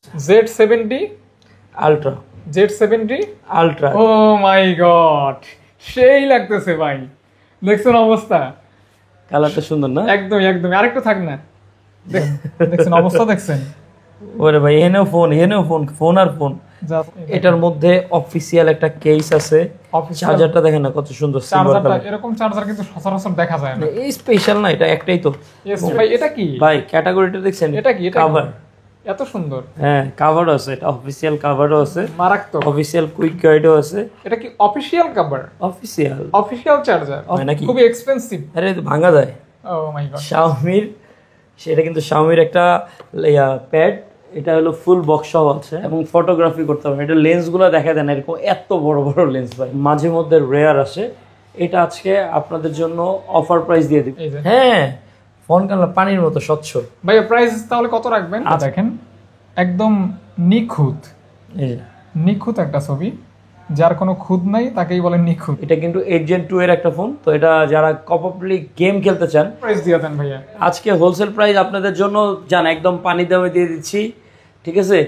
Z70 ultra, Z70 ultra. Oh my god, সেই লাগতেছে ভাই, দেখছেন অবস্থা? কালারটা সুন্দর না? একদম একদম, আরেকটু থাক না। দেখছেন অবস্থা, দেখছেন? ওরে ভাই, এনেও ফোন, এনেও ফোন, ফোন আর ফোন। এটার মধ্যে অফিসিয়াল একটা কেস আছে। চার্জারটা দেখেন না কত সুন্দর, চার্জারটা এরকম চার্জার কিন্তু সচরাচর দেখা যায় না। এই স্পেশাল না, এটা একটাই তো। ভাই এটা কি ভাই, ক্যাটাগরিটা দেখছেন? এটা কি? কভার, এত সুন্দর। হ্যাঁ কভারও আছে, এটা অফিসিয়াল কভারও আছে, মারাত্মক। অফিসিয়াল কুইক গাইডও আছে। এটা কি অফিসিয়াল কভার? অফিসিয়াল চার্জার, নাকি খুবই এক্সপেন্সিভ। আরে এটা ভাঙা যায়। ও মাই গড। শাওমির, সেটা কিন্তু শাওমির একটা প্যাড। এটা হলো ফুল বক্স সহ আছে এবং ফটোগ্রাফি করতে হবে। এটা লেন্সগুলো দেখা দেয় না, এরকম এত বড় বড় লেন্স ভাই, মাঝে মধ্যে রেয়ার আসে। এটা আজকে আপনাদের জন্য অফার প্রাইস দিয়ে দিব। হ্যাঁ, ফোন কালার পানির মতো স্বচ্ছ। ভাই প্রাইস তাহলে কত রাখবেন? দেখেন একদম নিখুঁত, নিখুঁত একটা ছবি, যার কোনো খুঁত নাই তাকেই বলেন নিখুঁত। এটা কিন্তু 8 Gen 2 এর একটা ফোন, তো এটা যারা কপলি গেম খেলতে চান, প্রাইস দিয়ে দেন ভাইয়া। আজকে হোলসেল প্রাইস আপনাদের জন্য জান একদম পানি দামে দিয়ে দিচ্ছি, ঠিক আছে?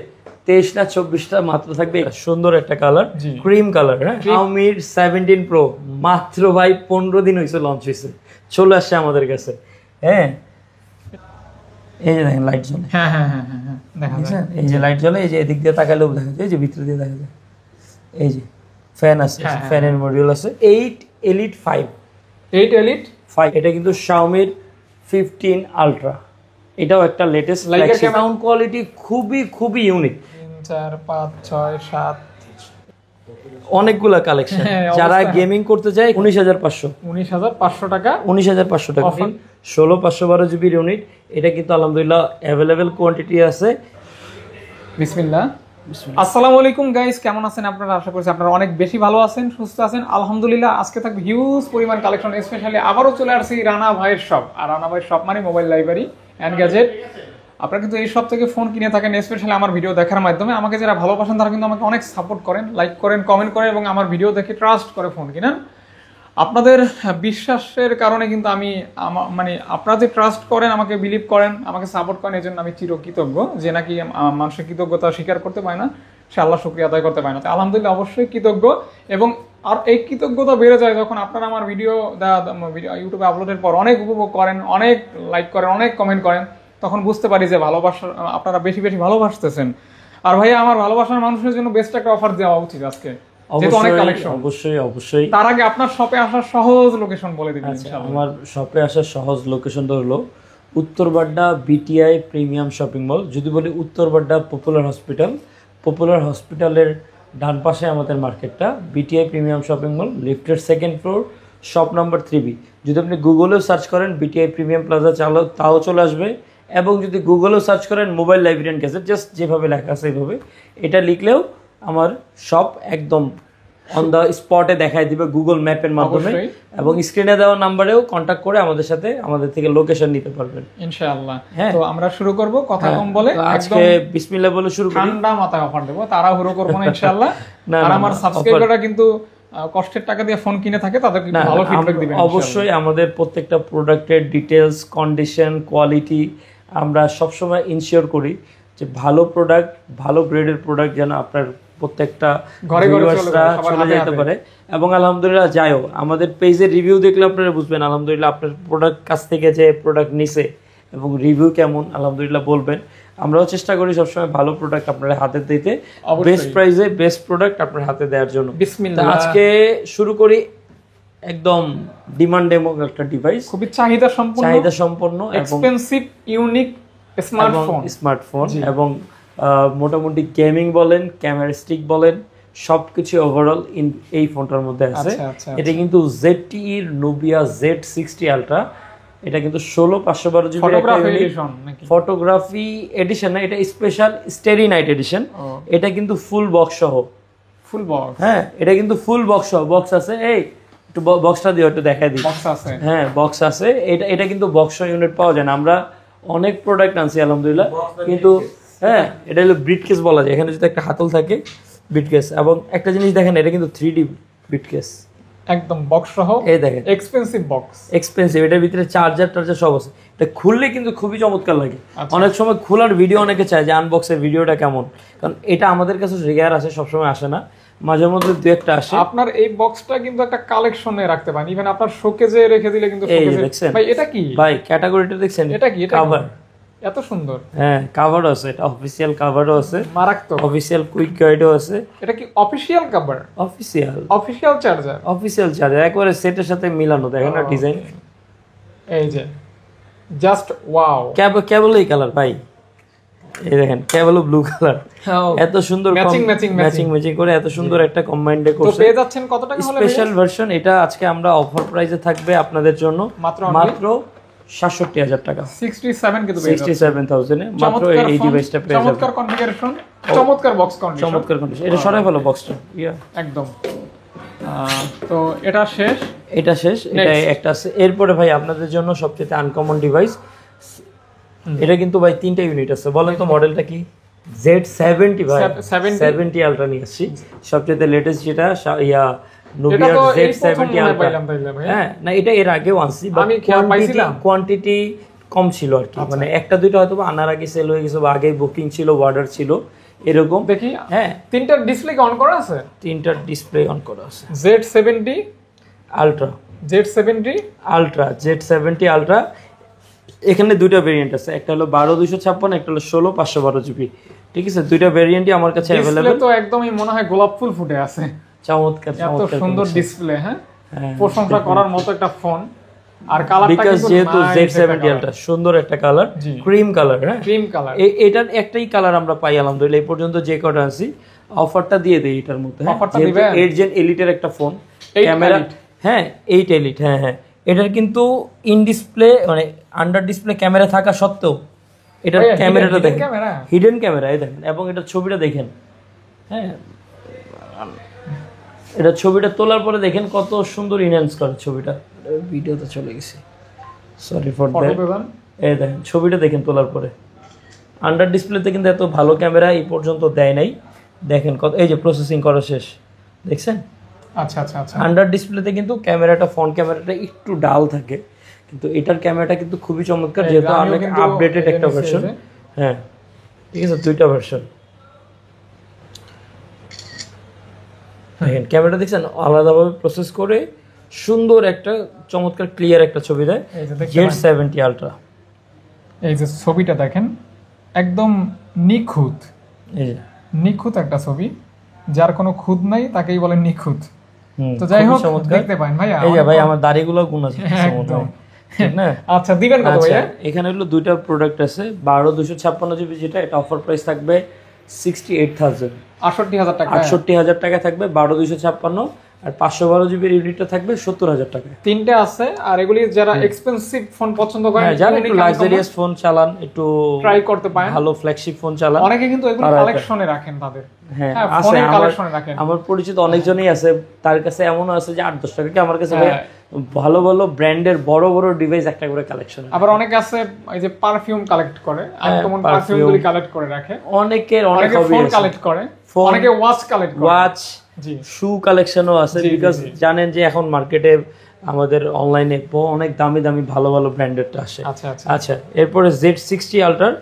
23 না 24টা মাত্র থাকবে। সুন্দর একটা কালার, ক্রিম কালার। হ্যাঁ, Xiaomi 17 Pro মাত্র ভাই 15 দিন হয়েছে লঞ্চ হয়েছে, চলে আসছে আমাদের কাছে। হ্যাঁ, এই যে দেখেন লাইট জ্বলে। হ্যাঁ হ্যাঁ হ্যাঁ হ্যাঁ, দেখা যায়। এই যে লাইট জ্বলে, এই যে এদিক দিয়ে তাকালেও দেখা যায়, এই যে ভিতরে দিয়ে দেখা যায়। এই যে ফ্যান আছে, ফ্যানের মডিউল আছে। 8 Elite 5, 8 Elite 5। এটা কিন্তু Xiaomi 15 Ultra, এটাও একটা লেটেস্ট সাউন্ড কোয়ালিটি, খুবই খুবই ইউনিক। 3 4 5 6 7 অনেকগুলা কালেকশন। যারা গেমিং করতে চায় 19,500, 19,500 টাকা, 19,500 টাকা 16/512 GB ইউনিট। এটা কিন্তু আলহামদুলিল্লাহ অ্যাভেলেবেল কোয়ান্টিটি আছে। বিসমিল্লাহ। আসসালামু আলাইকুম গাইস, কেমন আছেন আপনারা? আশা করছি আপনারা অনেক বেশি ভালো আছেন, সুস্থ আছেন। আলহামদুলিল্লাহ আজকে থাকবে হিউজ পরিমাণ কালেকশন। স্পেশালি আবারও চলে আসছি রানা ভাইয়ের শপ। আর রানা ভাইয়ের শপ মানে মোবাইল লাইব্রেরি অ্যান্ড গ্যাজেট। আপনারা কিন্তু এই শপ থেকে ফোন কিনে থাকেন, স্পেশালি আমার ভিডিও দেখার মাধ্যমে। আমাকে যারা ভালোবাসেন তারা কিন্তু আমাকে অনেক সাপোর্ট করেন, লাইক করেন, কমেন্ট করেন এবং আমার ভিডিও দেখে ট্রাস্ট করে ফোন কিনেন। আপনাদের বিশ্বাসের কারণে কিন্তু আমি মানে আপনারা যে ট্রাস্ট করেন, আমাকে বিলিভ করেন, আমাকে সাপোর্ট করেন, এই জন্য আমি চিরকৃতজ্ঞ। যে নাকি মানুষের কৃতজ্ঞতা স্বীকার করতে পারে না, সে আল্লাহ শুকরিয়া আদায় করতে পারে না। আলহামদুলিল্লাহ অবশ্যই কৃতজ্ঞ। এবং আর এই কৃতজ্ঞতা বেড়ে যায় যখন আপনারা আমার ভিডিও ইউটিউবে আপলোডের পর অনেক উপভোগ করেন, অনেক লাইক করেন, অনেক কমেন্ট করেন। তখন বুঝতে পারি যে ভালোবাসা, আপনারা বেশি বেশি ভালোবাসতেছেন। আর ভাইয়া, আমার ভালোবাসার মানুষের জন্য বেস্ট একটা অফার দেওয়া উচিত আজকে, যেহেতু অনেক কালেকশন। অবশ্যই অবশ্যই। তার আগে আপনার শপে আসার সহজ লোকেশন বলে দিবেন ইনশাআল্লাহ। আমার শপে আসার সহজ লোকেশনটা হলো Uttar Badda BTI premium shopping mall. যদি বলি উত্তরবাড্ডা পপুলার হসপিটাল, পপুলার হসপিটালের ডান পাশে আমাদের মার্কেটটা, বিটিআই প্রিমিয়াম শপিং মল, লিফটের 2nd floor, shop number 3B। যদি আপনি গুগলেও সার্চ করেন বিটিআই প্রিমিয়াম প্লাজা তাও চলে আসবে। এবং যদি গুগলেও সার্চ করেন mobile library and gadget, just যেভাবে লেখা আছে এইভাবে এটা লিখলেও আমার শপ একদম অন দ্য স্পটে দেখাই দিবে গুগল ম্যাপের মাধ্যমে। এবং স্ক্রিনে দেওয়া নাম্বারেও কন্ট্যাক্ট করে আমাদের সাথে, আমাদের থেকে লোকেশন নিতে পারবেন ইনশাআল্লাহ। তো আমরা শুরু করব কথা কম বলে, আজকে বিসমিল্লাহ বলে শুরু করি। ঠান্ডা মাথায় অফার দেব, তাড়াহুড়ো করব না ইনশাআল্লাহ। আর আমার সাবস্ক্রাইবাররা কিন্তু কষ্টের টাকা দিয়ে ফোন কিনে থাকে, তাদের কিন্তু ভালো ফিডব্যাক দিবেন অবশ্যই। আমাদের প্রত্যেকটা প্রোডাক্টের ডিটেইলস, কন্ডিশন, কোয়ালিটি আমরা সবসময় ইনশিওর করি যে ভালো প্রোডাক্ট, ভালো গ্রেডের প্রোডাক্ট যেন আপনার প্রত্যেকটা ঘরে ঘরে চলে যেতে পারে। এবং আলহামদুলিল্লাহ যাইও, আমাদের পেজের রিভিউ দেখলে আপনারা বুঝবেন আলহামদুলিল্লাহ আপনার প্রোডাক্ট কাছ থেকে যে প্রোডাক্ট নিছে এবং রিভিউ কেমন আলহামদুলিল্লাহ বলবেন। আমরাও চেষ্টা করি সবসময় ভালো প্রোডাক্ট আপনার হাতে দিতে, বেস্ট প্রাইসে বেস্ট প্রোডাক্ট আপনার হাতে দেওয়ার জন্য। বিসমিল্লাহ। আজকে শুরু করি একদম ডিমান্ডেবল একটা ডিভাইস, খুবই চাহিদা সম্পন্ন, এক্সপেন্সিভ, ইউনিক স্মার্টফোন। এবং মোটামুটি গেমিং বলেন, ক্যামেরা স্টিক বলেন, সবকিছু ওভারঅল এই ফোনটার মধ্যে আছে। এটা কিন্তু ZTE Nubia Z60 Ultra। এটা কিন্তু 16/512 GB ফটোগ্রাফি এডিশন না, এটা স্পেশাল স্টেরি নাইট এডিশন। এটা কিন্তু ফুল বক্স সহ, ফুল বক্স। হ্যাঁ, এটা কিন্তু ফুল বক্স সহ। বক্স আছে, এই একটু বক্সটা দিয়ে একটু দেখাই দিই। বক্স আছে, হ্যাঁ বক্স আছে। এটা কিন্তু বক্স ইউনিট পাওয়া যায় না। আমরা অনেক প্রোডাক্ট আনছি আলহামদুলিল্লাহ, কিন্তু হ্যাঁ এটা হলো ব্রিটকেস বলা যায়। এখানে যদি একটা হাতল থাকে ব্রিটকেস। এবং একটা জিনিস দেখেন, এটা কিন্তু 3D ব্রিটকেস। একদম বক্স সহ, এই দেখেন এক্সপেন্সিভ বক্স, এক্সপেন্সিভ, এটার ভিতরে চার্জার টার্জার সব আছে। এটা খুললে কিন্তু খুবই চমৎকার লাগে। অনেক সময় খোলার ভিডিও অনেকে চায় যে আনবক্সের ভিডিওটা কেমন, কারণ এটা আমাদের কাছে রেয়ার আসে, সবসময় আসে না, মাঝে মধ্যে দু একটা আসে। আপনার এই বক্সটা কিন্তু একটা কালেকশনে রাখতে পারেন, ইভেন আপনার শোকেজে রেখে দিলে কিন্তু এই শোকেজে। দেখছেন ভাই এটা কি? ভাই ক্যাটাগরিটা দেখছেন? এটা কি? এটা কভার, এত সুন্দর। হ্যাঁ কভারও আছে, এটা অফিসিয়াল কভারও আছে, মারাত্মক। অফিসিয়াল কুইক গাইডও আছে। এটা কি official cover? Official, official charger, official charger, একবারে সেটের সাথে মিলানো, দেখেন না ডিজাইন। এই যে জাস্ট ওয়াও। কেবল এই কালার ভাই, এই দেখেন কেবল ব্লু কালার, এত সুন্দর ম্যাচিং ম্যাচিং করে এত সুন্দর একটা কম্বাইন্ড তো করছে। পেয়ে যাচ্ছেন কত টাকা হলে? স্পেশাল ভার্সন এটা আজকে আমরা অফার প্রাইসে থাকবে আপনাদের জন্য মাত্র ৬৭,০০০ টাকা, 67 কিন্তু পেয়ে যাচ্ছেন 67,000 এ মাত্র এই ডিভাইসটা পেয়ে যাবেন। চমৎকার কনফিগারেশন, চমৎকার বক্স কন্ডিশন, চমৎকার কন্ডিশন। এটা সরাই ফেলো বক্সটা, একদম। তো এটা শেষ, এটা শেষ, এটা একটা আছে। এরপরে ভাই আপনাদের জন্য সবচেয়ে আনকমন ডিভাইস, এটা কিন্তু ভাই 3টা ইউনিট আছে। বলেন তো মডেলটা কি? Z70 ভাই, 70 আলট্রা নিয়ে আসছি, সবচেয়ে লেটেস্ট যেটা ইয়া Nubia Z70 আলট্রা। হ্যাঁ না, এটা এর আগেও আনছি, আমি পাইছিলাম, কোয়ান্টিটি কম ছিল আর কি, মানে একটা দুইটা হয়তো আনার আগে সেল হয়ে গেছে বা আগে বুকিং ছিল, অর্ডার ছিল এরকম। দেখি, হ্যাঁ 3টার ডিসপ্লে কি অন করা আছে? 3টার ডিসপ্লে অন করা আছে। Z70 ultra, Z70 ultra, Z70 ultra. এখানে দুইটা ভেরিয়েন্ট আছে, একটা হলো 12/256, একটা হলো 16/512 জিবি। ঠিক আছে, দুইটা ভেরিয়েন্টই আমার কাছে अवेलेबल। ডিসপ্লে তো একদমই মনে হয় গোলাপ ফুল ফুটে আছে, চমৎকার এত চমৎকার সুন্দর ডিসপ্লে। হ্যাঁ, প্রশংসা করার মতো একটা ফোন। আর কালারটা বিকজ কিন্তু যেহেতু Z70 আলট্রা সুন্দর একটা কালার, ক্রিম কালার। হ্যাঁ ক্রিম কালার, এটার একটাই কালার আমরা পাই আলহামদুলিল্লাহ এই পর্যন্ত যে কটা আছি। অফারটা দিয়ে দেই এটার মধ্যে, অফারটা যেহেতু দিবেন 8 Gen এলিটের একটা ফোন, ক্যামেরা হ্যাঁ 8 এলিট, হ্যাঁ হ্যাঁ, এটার কিন্তু ইন ডিসপ্লে মানে আন্ডার ডিসপ্লে ক্যামেরা থাকা সত্ত্বেও এটার ক্যামেরাটা দেখেন, হিডেন ক্যামেরা, এই দেখেন, এবং এটার ছবিটা দেখেন। হ্যাঁ এটা ছবিটা তোলার পরে দেখেন কত সুন্দর ইনহ্যান্স করে ছবিটা। ভিডিওতে চলে গেছে, সরি ফর দ্যাট। এই দেখেন ছবিটা দেখেন তোলার পরে, আন্ডার ডিসপ্লেতে কিন্তু এত ভালো ক্যামেরা এই পর্যন্ত দেয় নাই। দেখেন কত, এই যে প্রসেসিং করা শেষ, দেখছেন? আচ্ছা আচ্ছা আচ্ছা। আন্ডার ডিসপ্লেতে কিন্তু ক্যামেরাটা, ফ্রন্ট ক্যামেরাটা একটু ডাল থাকে, কিন্তু এটার ক্যামেরাটা কিন্তু খুবই চমৎকার, যেহেতু অনেক আপডেটেড একটা ভার্সন। হ্যাঁ ঠিক আছে, দুইটা ভার্সন। দেখেন ক্যামেরা দেখছেন আলাদাভাবে প্রসেস করে সুন্দর একটা চমৎকার ক্লিয়ার একটা ছবি দেয় Z70 আলট্রা। এই যে ছবিটা দেখেন, একদম নিখুঁত, এই যে নিখুঁত একটা ছবি, যার কোনো খুঁত নাই তাকেই বলেন নিখুঁত। তো যাই হোক, দেখতে পারেন ভাইয়া, এই যে ভাই আমার দাড়িগুলো গুণ আছে একদম, ঠিক না? আচ্ছা দিবেন কত ভাইয়া? এখানে হলো দুইটা প্রোডাক্ট আছে, 12/256 জিবি যেটা, এটা অফার প্রাইস থাকবে 68,000, 68,000 টাকা। 68,000 টাকা থাকবে 12/256, আর 512 জিবির ইউনিটটা থাকবে 70,000 টাকা। তিনটে আছে, আর এগুলি যারা এক্সপেন্সিভ ফোন পছন্দ করেন, যারা একটু লাক্সারিয়াস ফোন চালান, একটু ট্রাই করতে পারেন, ভালো ফ্ল্যাগশিপ ফোন চালান, অনেকে কিন্তু এগুলো কালেকশনে রাখেন তাদের। হ্যাঁ আছে, ফোনের কালেকশনে রাখেন। আমার পরিচিত অনেকজনই আছে, তার কাছে এমন আছে যে 8-10 টাকা কি আমার কাছে ভালো ভালো ব্র্যান্ডের বড় বড় ডিভাইস একটা করে কালেকশন। আবার অনেকে আছে এই যে পারফিউম কালেক্ট করে, আনকমন পারফিউমগুলি কালেক্ট করে রাখে। অনেকের অনেক হবি ফোন কালেক্ট করে, অনেকে ওয়াচ কালেক্ট করে, ওয়াচ, শু কালেকশনও আছে। বিকজ জানেন যে এখন মার্কেটে আমাদের অনলাইনে অনেক দামি দামি ভালো ভালো ব্র্যান্ডেরটা আসে। আচ্ছা আচ্ছা আচ্ছা, এরপরে Z60 আলট্রার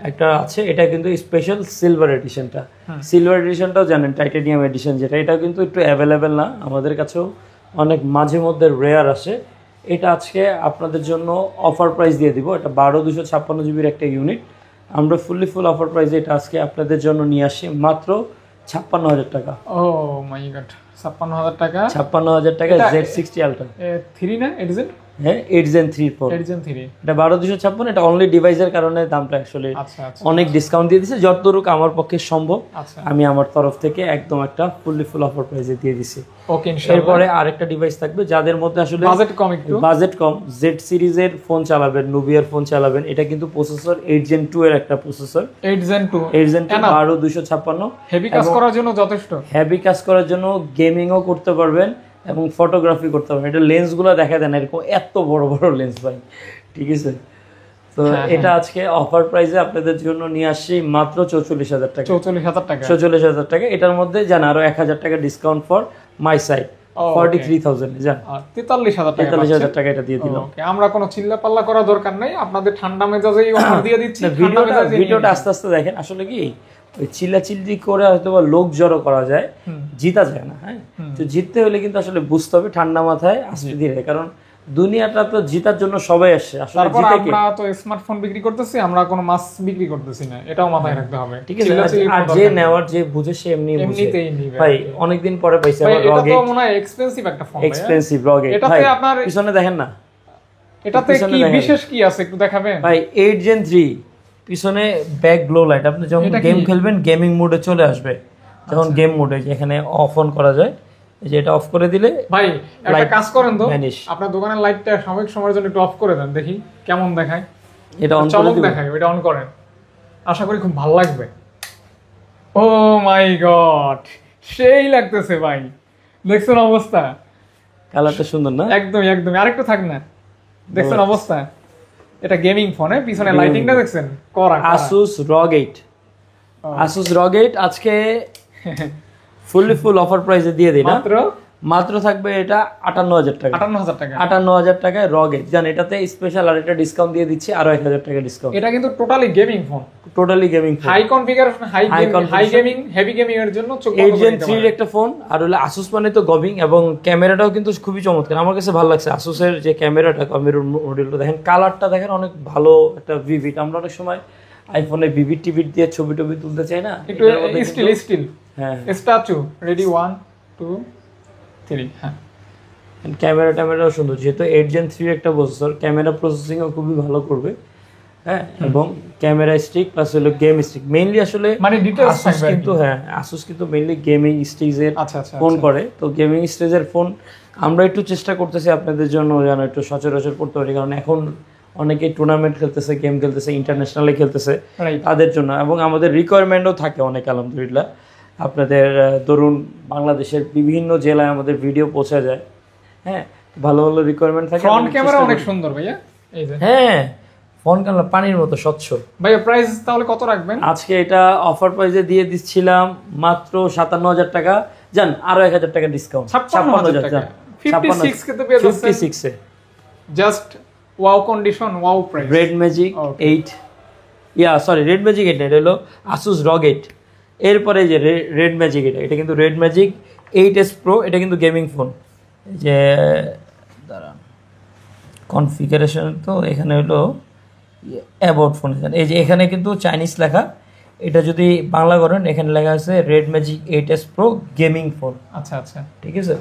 একটা আছে, এটা কিন্তু স্পেশাল সিলভার এডিশনটা। সিলভার এডিশনটাও জানেন টাইটানিয়াম এডিশন যেটা, এটা কিন্তু একটু অ্যাভেলেবেল না, আমাদের কাছেও অনেক মাঝে মধ্যে রেয়ার আসে। এটা আজকে আপনাদের জন্য অফার প্রাইস দিয়ে দিব, এটা 12/256 জিবির একটা ইউনিট, আমরা ফুল অফার প্রাইসে এটা আজকে আপনাদের জন্য নিয়ে আসি মাত্র 56,000 টাকা। ও মাই গড, 56,000 টাকা, 56,000 টাকা Z60 আলট্রা 3 না 8 জেন? হ্যাঁ 8 Gen 3 Pro, 8 জেন 3। এটা 12/256, এটা অনলি ডিভাইসের কারণে দামটা অ্যাকচুয়ালি অনেক ডিসকাউন্ট দিয়ে দিয়েছে, যতটুকু আমার পক্ষে সম্ভব আমি আমার তরফ থেকে একদম একটা ফুল অফার প্রাইসে দিয়ে দিছি। ওকে ইনশাআল্লাহ। এরপরে আরেকটা ডিভাইস থাকবে যাদের মধ্যে আসলে বাজেট কম, Z সিরিজের ফোন চালাবেন, নুবিয়ার ফোন চালাবেন, এটা কিন্তু প্রসেসর 8 Gen 2 এর একটা প্রসেসর, 8 Gen 2 12/256, হেভি কাজ করার জন্য যথেষ্ট, হেভি কাজ করার জন্য, গেমিংও করতে পারবেন এবং ফটোগ্রাফি করতে পারবেন। এটা লেন্সগুলো দেখা দেন এরকম এত বড় বড় লেন্স ভাই, ঠিক আছে? তো এটা আজকে অফার প্রাইসে আপনাদের জন্য নিয়ে আসছি মাত্র 44,000 টাকা। 44,000 টাকা, 44,000 টাকা। এটার মধ্যে জানা আরো 1,000 টাকা ডিসকাউন্ট ফর মাই সাইড, 43,000 জান 43,000 টাকা 43,000 টাকা এটা দিয়ে দিলাম। ওকে, আমরা কোনো চিল্লা পাল্লা করা দরকার নাই, আপনাদের ঠান্ডা মেজাজেই অফার দিয়ে দিচ্ছি। ভিডিওটা আস্তে আস্তে দেখেন। আসলে কি ওই চিল্লাচিল্লি করে হয়তো বা লোক জড়ো করা যায়, জিতা যায় না। হ্যাঁ, তো জিততে হলে কিন্তু আসলে বুঝতে হবে ঠান্ডা মাথায় আস্তে ধীরে, কারণ দুনিয়াটা তো জিতার জন্য সবাই আসছে। আসলে তারপর জিতে কে? আমরা তো স্মার্টফোন বিক্রি করতেছি, আমরা কোনো মাছ বিক্রি করতেছি না, এটাও মাথায় রাখতে হবে। ঠিক আছে, আর যে নেওয়ার যে বুঝে সে এমনিতেই নিবে। ভাই অনেকদিন পরে পাইছে ভাই, এটা রগেট, তো মনে হয় এক্সপেন্সিভ একটা ফোন। এক্সপেন্সিভ রগেট। এটাতে আপনার পিছনে দেখেন না, এটাতে কি বিশেষ কি আছে একটু দেখাবেন ভাই? 8 Gen 3 পিছনে ব্যাক গ্লো লাইট, আপনি যখন গেম খেলবেন গেমিং মোডে চলে আসবে। যখন গেম মোডে এখানে অফ অন করা যায়, এই যে এটা অফ করে দিলে ভাই একটা কাজ করেন তো, ভ্যানিশ। আপনার দোকানের লাইটটা সাময়িক সময়ের জন্য একটু অফ করে দেন, দেখি কেমন দেখায়। এটা অন করে চমক দিবেন, দেখায়, ওটা অন করেন, আশা করি খুব ভালো লাগবে। ও মাই গড, সেই লাগতেছে ভাই, দেখছেন অবস্থা? কালারটা সুন্দর না? একদম একদম, আরেকটু থাক না, দেখছেন অবস্থা? এটা গেমিং ফোনে পিছনে লাইটিংটা দেখছেন করা। Asus ROG 8, Asus ROG 8 আজকে ফুল অফার প্রাইসে দিয়ে দিই না, মাত্র থাকবে এটা 58,000 টাকা। 58,000 টাকা, 58,000 টাকায় ROG 8। জান এটাতে স্পেশাল আর একটা ডিসকাউন্ট দিয়ে দিচ্ছি, আরো 1,000 টাকা ডিসকাউন্ট। এটা কিন্তু totally gaming phone, totally gaming phone, high configuration, high gaming, heavy gaming এর জন্য 8 Gen 3 এর একটা ফোন। আর হলো Asus মানে তো গেমিং, এবং ক্যামেরাটাও কিন্তু খুবই চমৎকার, আমার কাছে ভালো লাগছে। Asus এর যে ক্যামেরাটা, ক্যামেরার মডেলটা দেখেন, কালারটা দেখেন, অনেক ভালো একটা ভিভিড। আমরা অনেক সময় আইফোনে ভিভিড টিভি দিয়ে ছবি টবি তুলতে চাই না, একটু স্টিল। হ্যাঁ, স্ট্যাচু রেডি 1 2 3। হ্যাঁ, ক্যামেরাটাও সুন্দর, যেহেতু 8 Gen 3 একটা প্রসেসর, ক্যামেরা প্রসেসিংও খুবই ভালো করবে। হ্যাঁ, এবং ক্যামেরা স্টিক প্লাস হলো গেম স্টিক মেইনলি। আসলে মানে ডিটেইলস Asus কিন্তু, হ্যাঁ Asus কিন্তু মেইনলি গেমিং স্টেজের ফোন করে। তো গেমিং স্টেজের ফোন আমরা একটু চেষ্টা করতেছি আপনাদের জন্য যেন একটু সচরাচর করতে পারি, কারণ এখন অনেকেই টুর্নামেন্ট খেলতেছে, গেম খেলতেছে, ইন্টারন্যাশনালে খেলতেছে, তাদের জন্য। এবং আমাদের রিকোয়ারমেন্টও থাকে অনেক, আলহামদুলিল্লাহ। আপনাদের ধরুন বাংলাদেশের বিভিন্ন জেলায় আমাদের ভিডিও পৌঁছে যায়। হ্যাঁ, ভালো ভালো রিকোয়ারমেন্ট থাকে। ফ্রন্ট ক্যামেরা অনেক সুন্দর ভাইয়া, এই যে। হ্যাঁ, ফোন ক্যামেরা পানির মতো স্বচ্ছ। ভাইয়া প্রাইস তাহলে কত রাখবেন? আজকে এটা অফার প্রাইসে দিয়ে দিচ্ছিলাম মাত্র 57,000 টাকা। জান আরো 1,000 টাকা ডিসকাউন্ট, 56,000 টাকা। 56 কে তো পেয়ে যাচ্ছেন 56 এ just wow condition, wow price. Red magic 8, red magic 8 এটা হলো Asus ROG 8। এরপরে যে রেড ম্যাজিক, এটা কিন্তু রেড ম্যাজিক 8s Pro, এটা কিন্তু গেমিং ফোন। যে দাঁড়ান, কনফিগারেশন তো এখানে হলো অ্যাবাউট ফোন, এই যে এখানে কিন্তু চাইনিজ লেখা, এটা যদি বাংলা করেন এখানে লেখা আছে red magic 8s Pro gaming phone. আচ্ছা আচ্ছা, ঠিক আছে,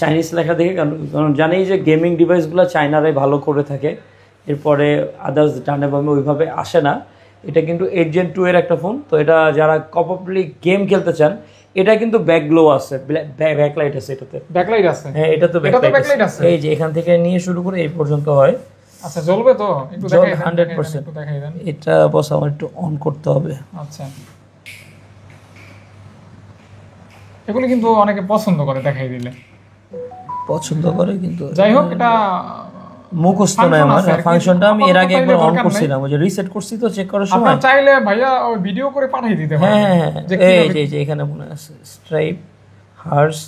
চাইনিজ লেখা দেখে, কারণ জানি যে গেমিং ডিভাইসগুলো চায়নারাই ভালো করে থাকে, এরপরে আদার্স ডানে বামে ওইভাবে আসে না। এটা কিন্তু 8 Gen 2 এর একটা ফোন। তো এটা যারা কপলি গেম খেলতে চান, এটা কিন্তু ব্যাক গ্লো আছে, ব্যাকলাইট আছে, এটাতে ব্যাকলাইট আছে। হ্যাঁ, এটা তো ব্যাকলাইট আছে, এই যে এখান থেকে নিয়ে শুরু করে এই পর্যন্ত হয়। আচ্ছা, জ্বলবে তো? একটু দেখাই দেন, 100%। একটু দেখাই দেন। এটা বস আমার একটু অন করতে হবে। আচ্ছা, এগুলো কিন্তু অনেকে পছন্দ করে, দেখাই দিলে পছন্দ করে, কিন্তু যাই হোক এটা মুখস্থ নয় আমার ফাংশনটা। আমি এর আগে একবার অন করছিলাম, ওই যে রিসেট করছি তো চেক করার সময়। আপনারা চাইলে ভাইয়া ওই ভিডিও করে পাঠিয়ে দিতে পারেন। হ্যাঁ, এই যে এখানে মনে আছে স্ট্রাইপ হার্স,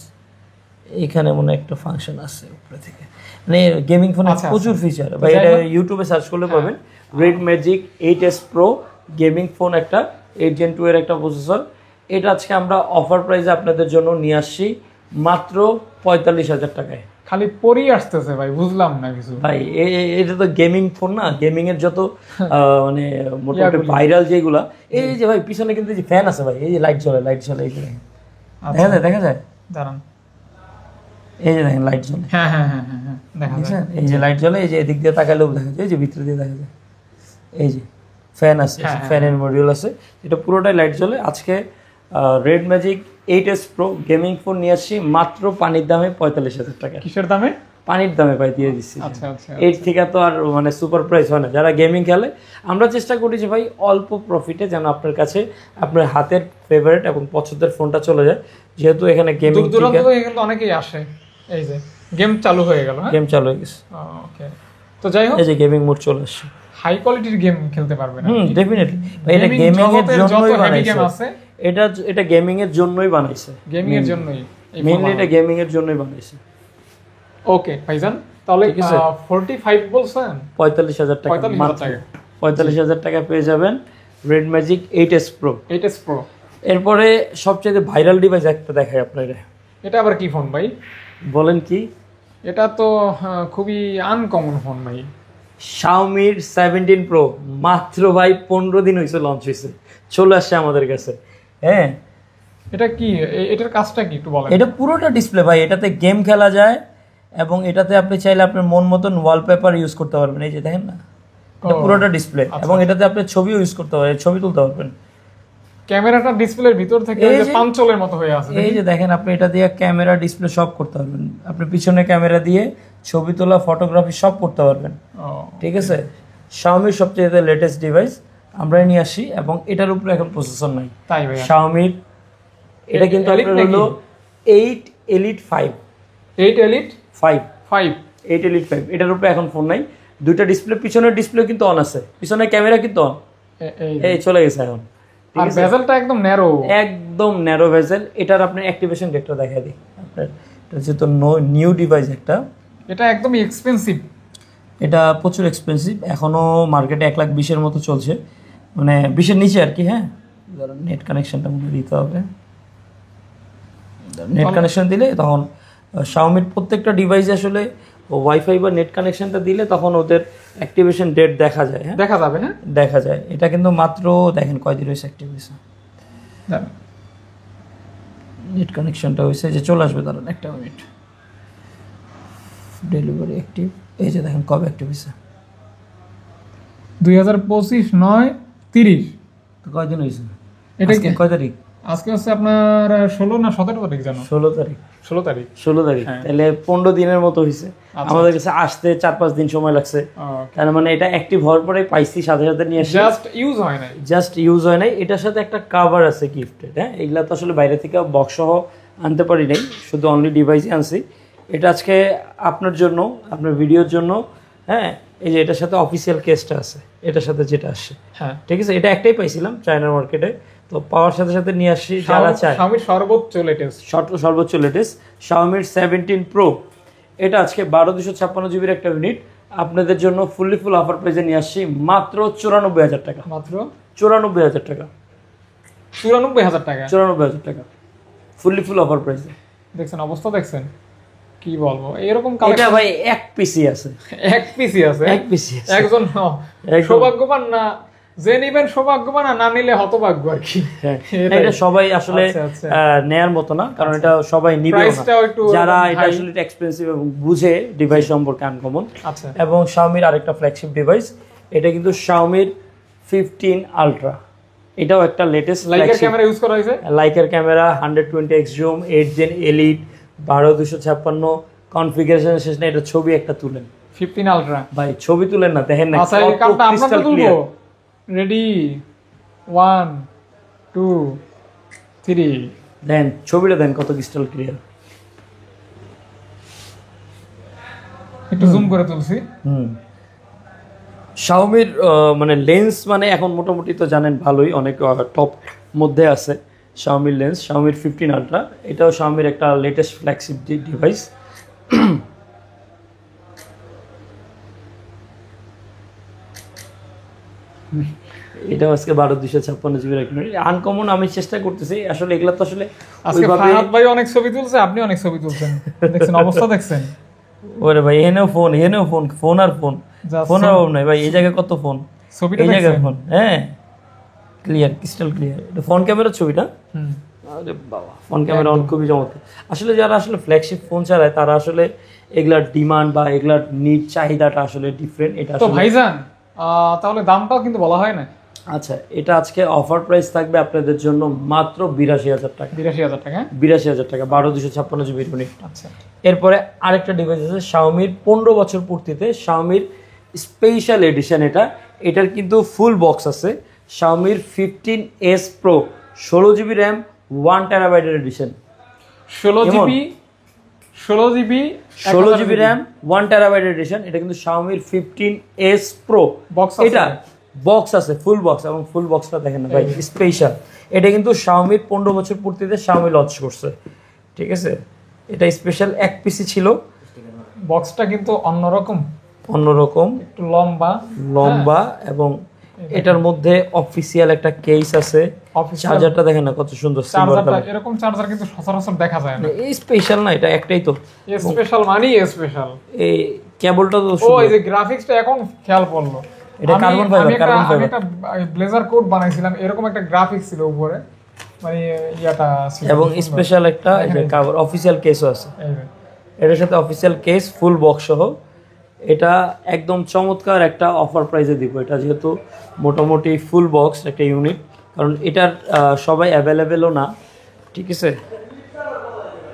এখানে মনে একটা ফাংশন আছে উপরে থেকে, মানে গেমিং ফোনে প্রচুর ফিচার। ভাই এটা ইউটিউবে সার্চ করলে পাবেন, red magic 8s Pro gaming phone, একটা 8 Gen 2 এর একটা প্রসেসর। এটা আজকে আমরা অফার প্রাইসে আপনাদের জন্য নিয়ে আসছি মাত্র 45,000 টাকায়। খালি পরেই আসতেছে ভাই, বুঝলাম না কিছু ভাই। এটা তো গেমিং ফোন না, গেমিং এর যত মানে মোটামুটি ভাইরাল যেগুলা, এই যে ভাই পিছনে কিন্তু যে ফ্যান আছে ভাই, এই যে লাইট জ্বলে, এই যে দেখা যায় দাঁড়ান, এই যে দেখেন লাইট জ্বলে। হ্যাঁ হ্যাঁ হ্যাঁ হ্যাঁ, দেখা যায়, এই যে লাইট জ্বলে, এই যে এদিক দিয়ে তাকালেও দেখা যায়, এই যে ভিতরে দিয়ে দেখা যায়, এই যে ফ্যান আছে, ফ্যানের মডিউল আছে, এটা পুরোটাই লাইট জ্বলে। আজকে red magic 8s Pro gaming phone নিয়ে আসছি মাত্র পানির দামে 45,000 টাকা। কিসের দামে? পানির দামে ভাই দিয়ে দিচ্ছি। আচ্ছা আচ্ছা, এর থেকে তো আর মানে সুপার প্রাইস হয় না। যারা গেমিং খেলে, আমরা চেষ্টা করি যে ভাই অল্প প্রফিটে যেন আপনার কাছে আপনার হাতের ফেভারিট এবং পছন্দের ফোনটা চলে যায়। যেহেতু এখানে গেমিং দূরান্ত থেকে কিন্তু অনেকেই আসে, এই যে গেম চালু হয়ে গেল। গেম চালু হয়ে গেছে, ওকে। তো যাই হোক, এই যে গেমিং মোড চলে আসছে, হাই কোয়ালিটির গেম খেলতে পারবেন। ডেফিনেটলি এটা গেমিং এর জন্যই বানাইছে, এটা গেমিং এর জন্যই বানাইছে, গেমিং এর জন্যই। মেইনলি এটা গেমিং এর জন্যই বানাইছে। ওকে ভাইজান, তাহলে 45 বলছেন, 45,000 টাকা, 45,000 টাকা, 45,000 টাকা পেয়ে যাবেন red magic 8s pro. 8s pro. এরপরে সবচেয়ে ভাইরাল ডিভাইস একটা দেখাই আপনাদের। এটা আবার কি ফোন ভাই? বলেন কি? এটা তো খুবই আনকমন ফোন ভাই। Xiaomi 17 প্রো মাত্র ভাই 15 দিন হয়েছে লঞ্চ হয়েছে, চলে আসছে আমাদের কাছে। হ্যাঁ, এটা কি, এটার কাজটা কি একটু বলেন? এটা পুরোটা ডিসপ্লে ভাই, এটাতে গেম খেলা যায় এবং এটাতে আপনি চাইলে আপনার মন মতন ওয়ালপেপার ইউজ করতে পারবেন। এই যে দেখেন না, এটা পুরোটা ডিসপ্লে এবং এটাতে আপনি ছবিও ইউজ করতে পারবেন, ছবি তুলতে পারবেন। ক্যামেরাটা ডিসপ্লের ভিতর থেকে ওই যে পাঞ্চলের মতো হয়ে আছে। এই যে দেখেন, আপনি এটা দিয়ে ক্যামেরা ডিসপ্লে সব করতে পারবেন, আপনি পিছনে ক্যামেরা দিয়ে ছবি তোলা, ফটোগ্রাফি সব করতে পারবেন। ঠিক আছে, Xiaomi সবচেয়ে লেটেস্ট ডিভাইস আমরা নিয়ে আসি এবং এটার উপরে এখন প্রসেসর নাই। তাই ভাই? Xiaomi এটা কিন্তু আপনার হলো 8 Elite 5। 8 Elite 5 8 Elite 5 এটার উপরে এখন ফোন নাই। দুইটা ডিসপ্লে, পিছনের ডিসপ্লে কিন্তু অন আছে, পিছনের ক্যামেরা কিন্তু অন, এই চলে গেছে এখন। আর বেজেলটা একদম ন্যারো, একদম ন্যারো বেজেল। এটার আপনি অ্যাক্টিভেশন ডেটটা দেখাই দিই আপনার। এটা যেহেতু নিউ ডিভাইস একটা, এটা একদমই এক্সপেন্সিভ, এটা প্রচুর এক্সপেন্সিভ, এখনো মার্কেটে 1,20,000 মতো চলছে, মানে 20-এর নিচে আর কি। হ্যাঁ, নেট কানেকশনটা মনে দিতে হবে, নেট কানেকশন দিলে তখন Xiaomi-র প্রত্যেকটা ডিভাইসে আসলে ওয়াইফাই বা নেট কানেকশনটা দিলে তখন ওদের অ্যাক্টিভেশন ডেট দেখা যায়। হ্যাঁ, দেখা যাবে। হ্যাঁ, দেখা যায়। এটা কিন্তু মাত্র দেখেন কয়দিন হয়েছে অ্যাক্টিভ হয়েছে, নেট কানেকশনটা হয়েছে যে চলে আসবে, দাঁড়ান একটা মিনিট। ডেলিভারি অ্যাক্টিভ, এই যে দেখেন কবে অ্যাক্টিভ হয়েছে, 2025 9/30। তো কয়দিন হয়েছে? এটা কি কয় তারিখ? আজকে হচ্ছে আপনার 16 না 17 তারিখ জানো? 16 তারিখ। 16 তারিখ। 16 তারিখ, তাহলে 15 দিনের মতো হয়েছে। আমাদের কাছে আসতে 4-5 দিন সময় লাগছে, তার মানে এটা অ্যাক্টিভ হওয়ার পরে পাইছি, সাথে সাথে নিয়ে আসি। জাস্ট ইউজ হয় নাই, জাস্ট ইউজ হয় নাই। এটার সাথে একটা কভার আছে গিফটেড। হ্যাঁ, এগুলা তো আসলে বাইরে থেকে বক্স সহ আনতে পারি নাই, শুধু অনলি ডিভাইসই আনছি। এটা আজকে আপনার জন্য, আপনার ভিডিওর জন্য। হ্যাঁ, এই যে এটার সাথে অফিসিয়াল কেসটা আছে, এটার সাথে যেটা আসে। হ্যাঁ, ঠিক আছে, এটা একটাই পাইছিলাম চায়না মার্কেটে, তো পাওয়ার সাথে সাথে নিয়ে আসছি। যারা চায় Xiaomi সর্বোচ্চ লেটেস্ট, সর্বোচ্চ লেটেস্ট Xiaomi 17 প্রো, এটা আজকে 12/256 জিবির একটা ইউনিট আপনাদের জন্য ফুল অফার প্রাইসে নিয়ে আসছি মাত্র 94,000 টাকা। মাত্র 94,000 টাকা, 94,000 টাকা, 94,000 টাকা ফুল অফার প্রাইসে। দেখছেন অবস্থা, দেখছেন কি বলবো, এরকম এটা ভাই এক পিসি আছে, এক পিসি আছে, এক পিসি আছে। একজন সৌভাগ্যবান না, যে নিবেন সৌভাগ্যবান, না নিলে হতভাগ্য আর কি। এটা সবাই আসলে নেয়ার মতো না, কারণ এটা সবাই নিবে না, যারা এটা আসলে এক্সপেন্সিভ এবং বুঝে ডিভাইস সম্পর্কে আনকমন। এবং Xiaomi-র আরেকটা ফ্ল্যাগশিপ ডিভাইস, এটা কিন্তু Xiaomi 15 আলট্রা, এটাও একটা লেটেস্ট লাইকার ক্যামেরা ইউজ করা হয়েছে, liker camera 120x zoom, 8 Gen elite, 12/256 configuration শেষ না। এটা ছবি একটা তুলেন, 15 আলট্রা ভাই, ছবি তুলেন না, দেখেন না ক্রিস্টাল ক্লিয়ার। রেডি 1 2 3, দেন ছবিটা, দেন কত ক্রিস্টাল ক্লিয়ার। একটু জুম করে তুলছি। Xiaomi-র মানে লেন্স মানে এখন মোটামুটি তো জানেন ভালোই, অনেক টপ মধ্যে আছে Xiaomi-র লেন্স। Xiaomi 15 আলট্রা, এটাও Xiaomi-র একটা লেটেস্ট ফ্ল্যাগশিপ ডিভাইস। এটাও আজকে 12/256 জিবির একটা আনকমন। আমি চেষ্টা করতেছি আসলে, এগুলা তো আসলে আজকে ফাহাদ ভাই অনেক ছবি তুলছে, আপনি অনেক ছবি তুলছেন, দেখছেন অবস্থা, দেখছেন। ওরে ভাই, এনেও ফোন, এনেও ফোন, ফোন আর ফোন, ফোন আর অভাব নাই ভাই, এই জায়গায় কত ফোন, ছবিটা এই জায়গায় ফোন। হ্যাঁ, ক্লিয়ার, ক্রিস্টাল ক্লিয়ার। এটা ফোন ক্যামেরার ছবিটা, আরে বাবা, ফোন ক্যামেরা খুবই চমৎকার। আসলে যারা আসলে ফ্ল্যাগশিপ ফোন চালায় তারা আসলে এগুলার ডিমান্ড বা এগুলার নিড চাহিদাটা আসলে ডিফারেন্ট। এটা তো ভাইজান তাহলে দামটাও কিন্তু বলা হয় না। আচ্ছা, এটা আজকে অফার প্রাইস থাকবে আপনাদের জন্য মাত্র 82,000 টাকা। 82,000 টাকা, 82,000 টাকা, 12/256 জিবির ইউনিট। আচ্ছা, এরপরে আরেকটা ডিভাইস আছে Xiaomi-র 15 বছর পূর্তিতে, Xiaomi-র স্পেশাল এডিশন। এটার কিন্তু ফুল বক্স আছে, Xiaomi-র 15s Pro, 16 জিবি র্যাম, 1 টেরাবাইটের এডিশন। 16 জিবি র্যাম, 1 টেরাবাইটের এডিশন। এটা কিন্তু Xiaomi-র 15s Pro বক্স, এটা বক্স আছে, ফুল বক্স, এবং ফুল বক্সটা দেখেন না ভাই, স্পেশাল। এটা কিন্তু Xiaomi-র 15 বছর পূর্তিতে Xiaomi লঞ্চ করছে। ঠিক আছে, এটা স্পেশাল এক পিসি ছিল। বক্সটা কিন্তু অন্যরকম, একটু লম্বা এবং এটার মধ্যে অফিসিয়াল একটা কেস আছে। চার্জারটা দেখেন না কত সুন্দর, চার্জারটা এরকম চার্জার কিন্তু সচরাচর দেখা যায় না। এই স্পেশাল না, এটা একটাই তো স্পেশাল, মানে স্পেশাল। এই কেবলটা তো এই যে গ্রাফিক্সটা এখন খেয়াল পড়লো, এটা কার্বন ফাইবার। আমি একটা ব্লেজার কোড বানাইছিলাম, এরকম একটা গ্রাফিক্স ছিল উপরে, মানে ইয়াটা ছিল, এবং স্পেশাল একটা কভার অফিসিয়াল কেসও আছে। এটার সাথে অফিসিয়াল কেস ফুল বক্স সহ। এটা একদম চমৎকার একটা অফার প্রাইসে দিব এটা, যেহেতু মোটামুটি ফুল বক্স একটা ইউনিট, কারণ এটার সবাই অ্যাভেলেবেলও না। ঠিক আছে,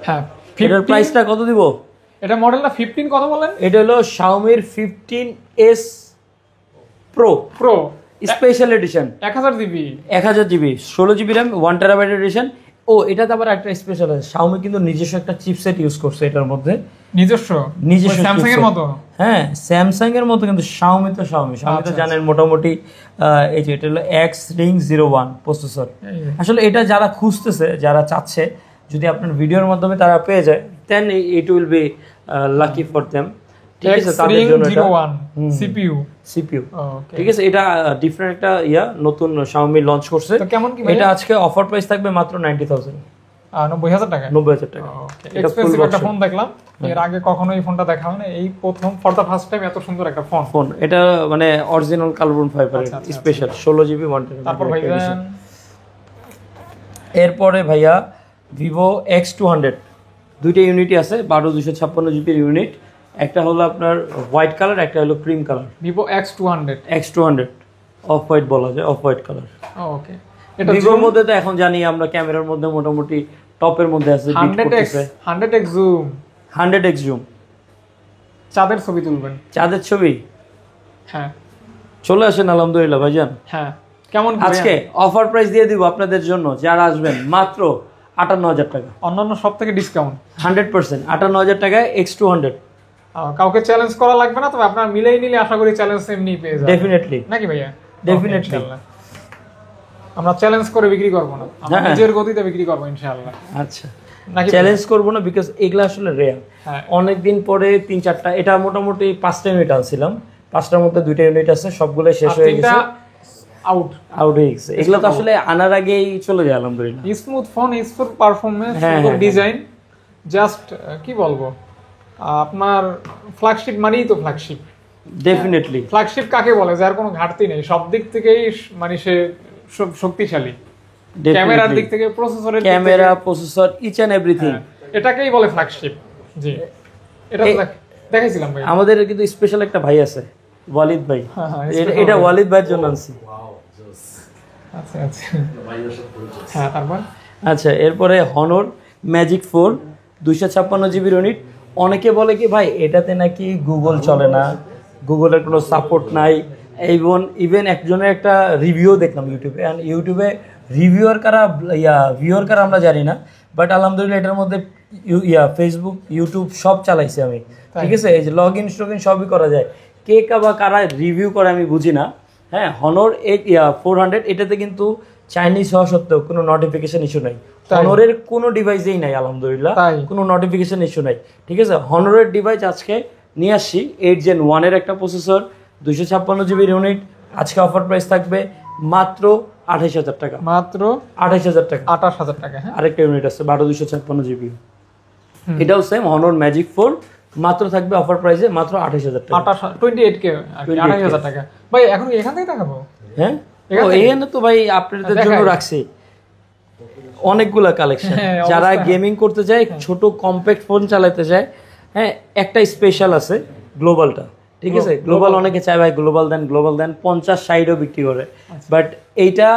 হ্যাঁ। এটার প্রাইসটা কত দিব? এটা মডেলটা 15 কত বলেন? এটা হলো Xiaomi 15s Pro special edition, 1000 GB 16 GB RAM, 1 terabyte edition. এটাতে আবার একটা স্পেশাল আছে, Xiaomi কিন্তু নিজস্ব একটা চিপসেট ইউজ করছে এটার মধ্যে, নিজস্ব স্যামসাং এর মতো। হ্যাঁ, স্যামসাং এর মতো, কিন্তু Xiaomi তো জানেন মোটামুটি। এই যে এটা হলো X-Ring01 প্রসেসর। আসলে এটা যারা খুঁজতেছে, যারা চাচ্ছে যদি আপনার ভিডিওর মাধ্যমে তারা পেয়ে যায়, then it will be lucky for them. ঠিক আছে, তাদের জন্য এটা সিপিইউ। ঠিক আছে, এটা ডিফারেন্ট একটা নতুন Xiaomi লঞ্চ করছে। কেমন কি এটা আজকে অফার প্রাইস থাকবে মাত্র 90,000 টাকা। এক্সপেন্সিভ একটা ফোন দেখলাম, এর আগে কখনো এই ফোনটা দেখা হয় না, এই প্রথম ফর দা ফার্স্ট টাইম এত সুন্দর একটা ফোন। এটা মানে original carbon fibre special 16 GB 1 terabyte. তারপর ভাইয়া এরপরে ভাইয়া Vivo X200, দুইটা ইউনিটই আছে, 12/256 জিবির ইউনিট। একটা হলো আপনার হোয়াইট কালার, একটা হলো cream colour. Vivo X200 off white বলা যায়, অফ হোয়াইট কালার। ওকে, এটা ভিভোর মধ্যে তো এখন জানি আমরা ক্যামেরার মধ্যে মোটামুটি টপের মধ্যে আছে। 100x জুম, 100x জুম, চাঁদের ছবি তুলবেন। চাঁদের ছবি, হ্যাঁ, চলে আসেন আলহামদুলিল্লাহ ভাইজান। হ্যাঁ, কেমন আজকে অফার প্রাইস দিয়ে দিব আপনাদের জন্য, যারা আসবেন মাত্র 58,000 টাকা, অন্যান্য সব থেকে ডিসকাউন্ট 100%। 58,000 টাকায় X200। কাউকে চ্যালেঞ্জ করা লাগবে না, তবে আপনারা মিলেই নিলে আশা করি চ্যালেঞ্জ এমনি পেয়ে যাবেন। ডেফিনেটলি, নাকি ভাইয়া? ডেফিনেটলি। আমরা চ্যালেঞ্জ করে বিক্রি করব না, আমরা নিজের গতিতে বিক্রি করব ইনশাআল্লাহ। আচ্ছা, চ্যালেঞ্জ করব না, বিকজ এগুলা আসলে রেয়ার। অনেক দিন পরে 3-4টা, এটা মোটামুটি 5টা ইউনিট আনছিলাম, 5টার মধ্যে 2টা ইউনিট আছে, সবগুলো শেষ হয়ে গেছে, আউট হয়ে গেছে। এগুলো তো আসলে আনার আগেই চলে যায় আলহামদুলিল্লাহ। স্মুথ ফোন, স্মুথ পারফরম্যান্স, সুন্দর ডিজাইন, জাস্ট কি বলবো, আপনার ফ্ল্যাগশিপ মানেই তো ফ্ল্যাগশিপ। ডেফিনেটলি, ফ্ল্যাগশিপ কাকে বলে যার কোনো ঘাটতি নেই, সব দিক থেকেই মানে সে শক্তিশালী। ক্যামেরার দিক থেকে, প্রসেসরের camera, processor, each and everything, এটাকেই বলে ফ্ল্যাগশিপ। জি, এটা দেখাইছিলাম ভাই। আমাদের কিন্তু স্পেশাল একটা ভাই আছে, ওয়ালিদ ভাই। এটা ওয়ালিদ ভাইয়ের জন্য আনছি। আচ্ছা আচ্ছা, হ্যাঁ, তারপর আচ্ছা, এরপরে Honor Magic 4 256 জিবির ইউনিট। অনেকে বলে কি ভাই এটাতে নাকি গুগল চলে না, গুগলের কোনো সাপোর্ট নাই। ইভেন একজনের একটা রিভিউ দেখলাম ইউটিউবে ভিউয়ার কারা আমরা জানি না, বাট আলহামদুলিল্লাহ এটার মধ্যে ফেসবুক, ইউটিউব সব চালাইছি আমি। ঠিক আছে, এই যে লগ ইন সবই করা যায়। কে বা কারা রিভিউ করে আমি বুঝি না। হ্যাঁ, Honor 400, এটাতে কিন্তু চাইনিজ হওয়া সত্ত্বেও কোনো নোটিফিকেশন ইস্যু নাই। Honorএর কোনো ডিভাইসেই নাই আলহামদুলিল্লাহ, কোনো নোটিফিকেশন ইস্যু নাই। ঠিক আছে, Honorএর ডিভাইস আজকে নিয়ে আসছি, 8 Gen 1 এর একটা প্রসেসর, 256 জিবির ইউনিট। আজকে অফার প্রাইস থাকবে মাত্র 28,000 টাকা, মাত্র 28,000 টাকা, 28,000 টাকা। হ্যাঁ, আরেকটা ইউনিট আছে 12/256 জিবি, এটাও সেম Honor Magic 4, মাত্র থাকবে অফার প্রাইসে মাত্র 28,000 টাকা, 28K, 28,000 টাকা। ভাই এখন এখান থেকে দেখাবো? হ্যাঁ, এখানে তো ভাই আপনাদের জন্য রাখছি অনেকগুলা কালেকশন। যারা গেমিং করতে চায়, ছোট কম্প্যাক্ট ফোন চালাতে চায়, হ্যাঁ, একটা স্পেশাল আছে গ্লোবালটা। ঠিক আছে, গ্লোবাল অনেকে চায় ভাই গ্লোবাল দেন 50-60ও বিক্রি করে, বাট এইটা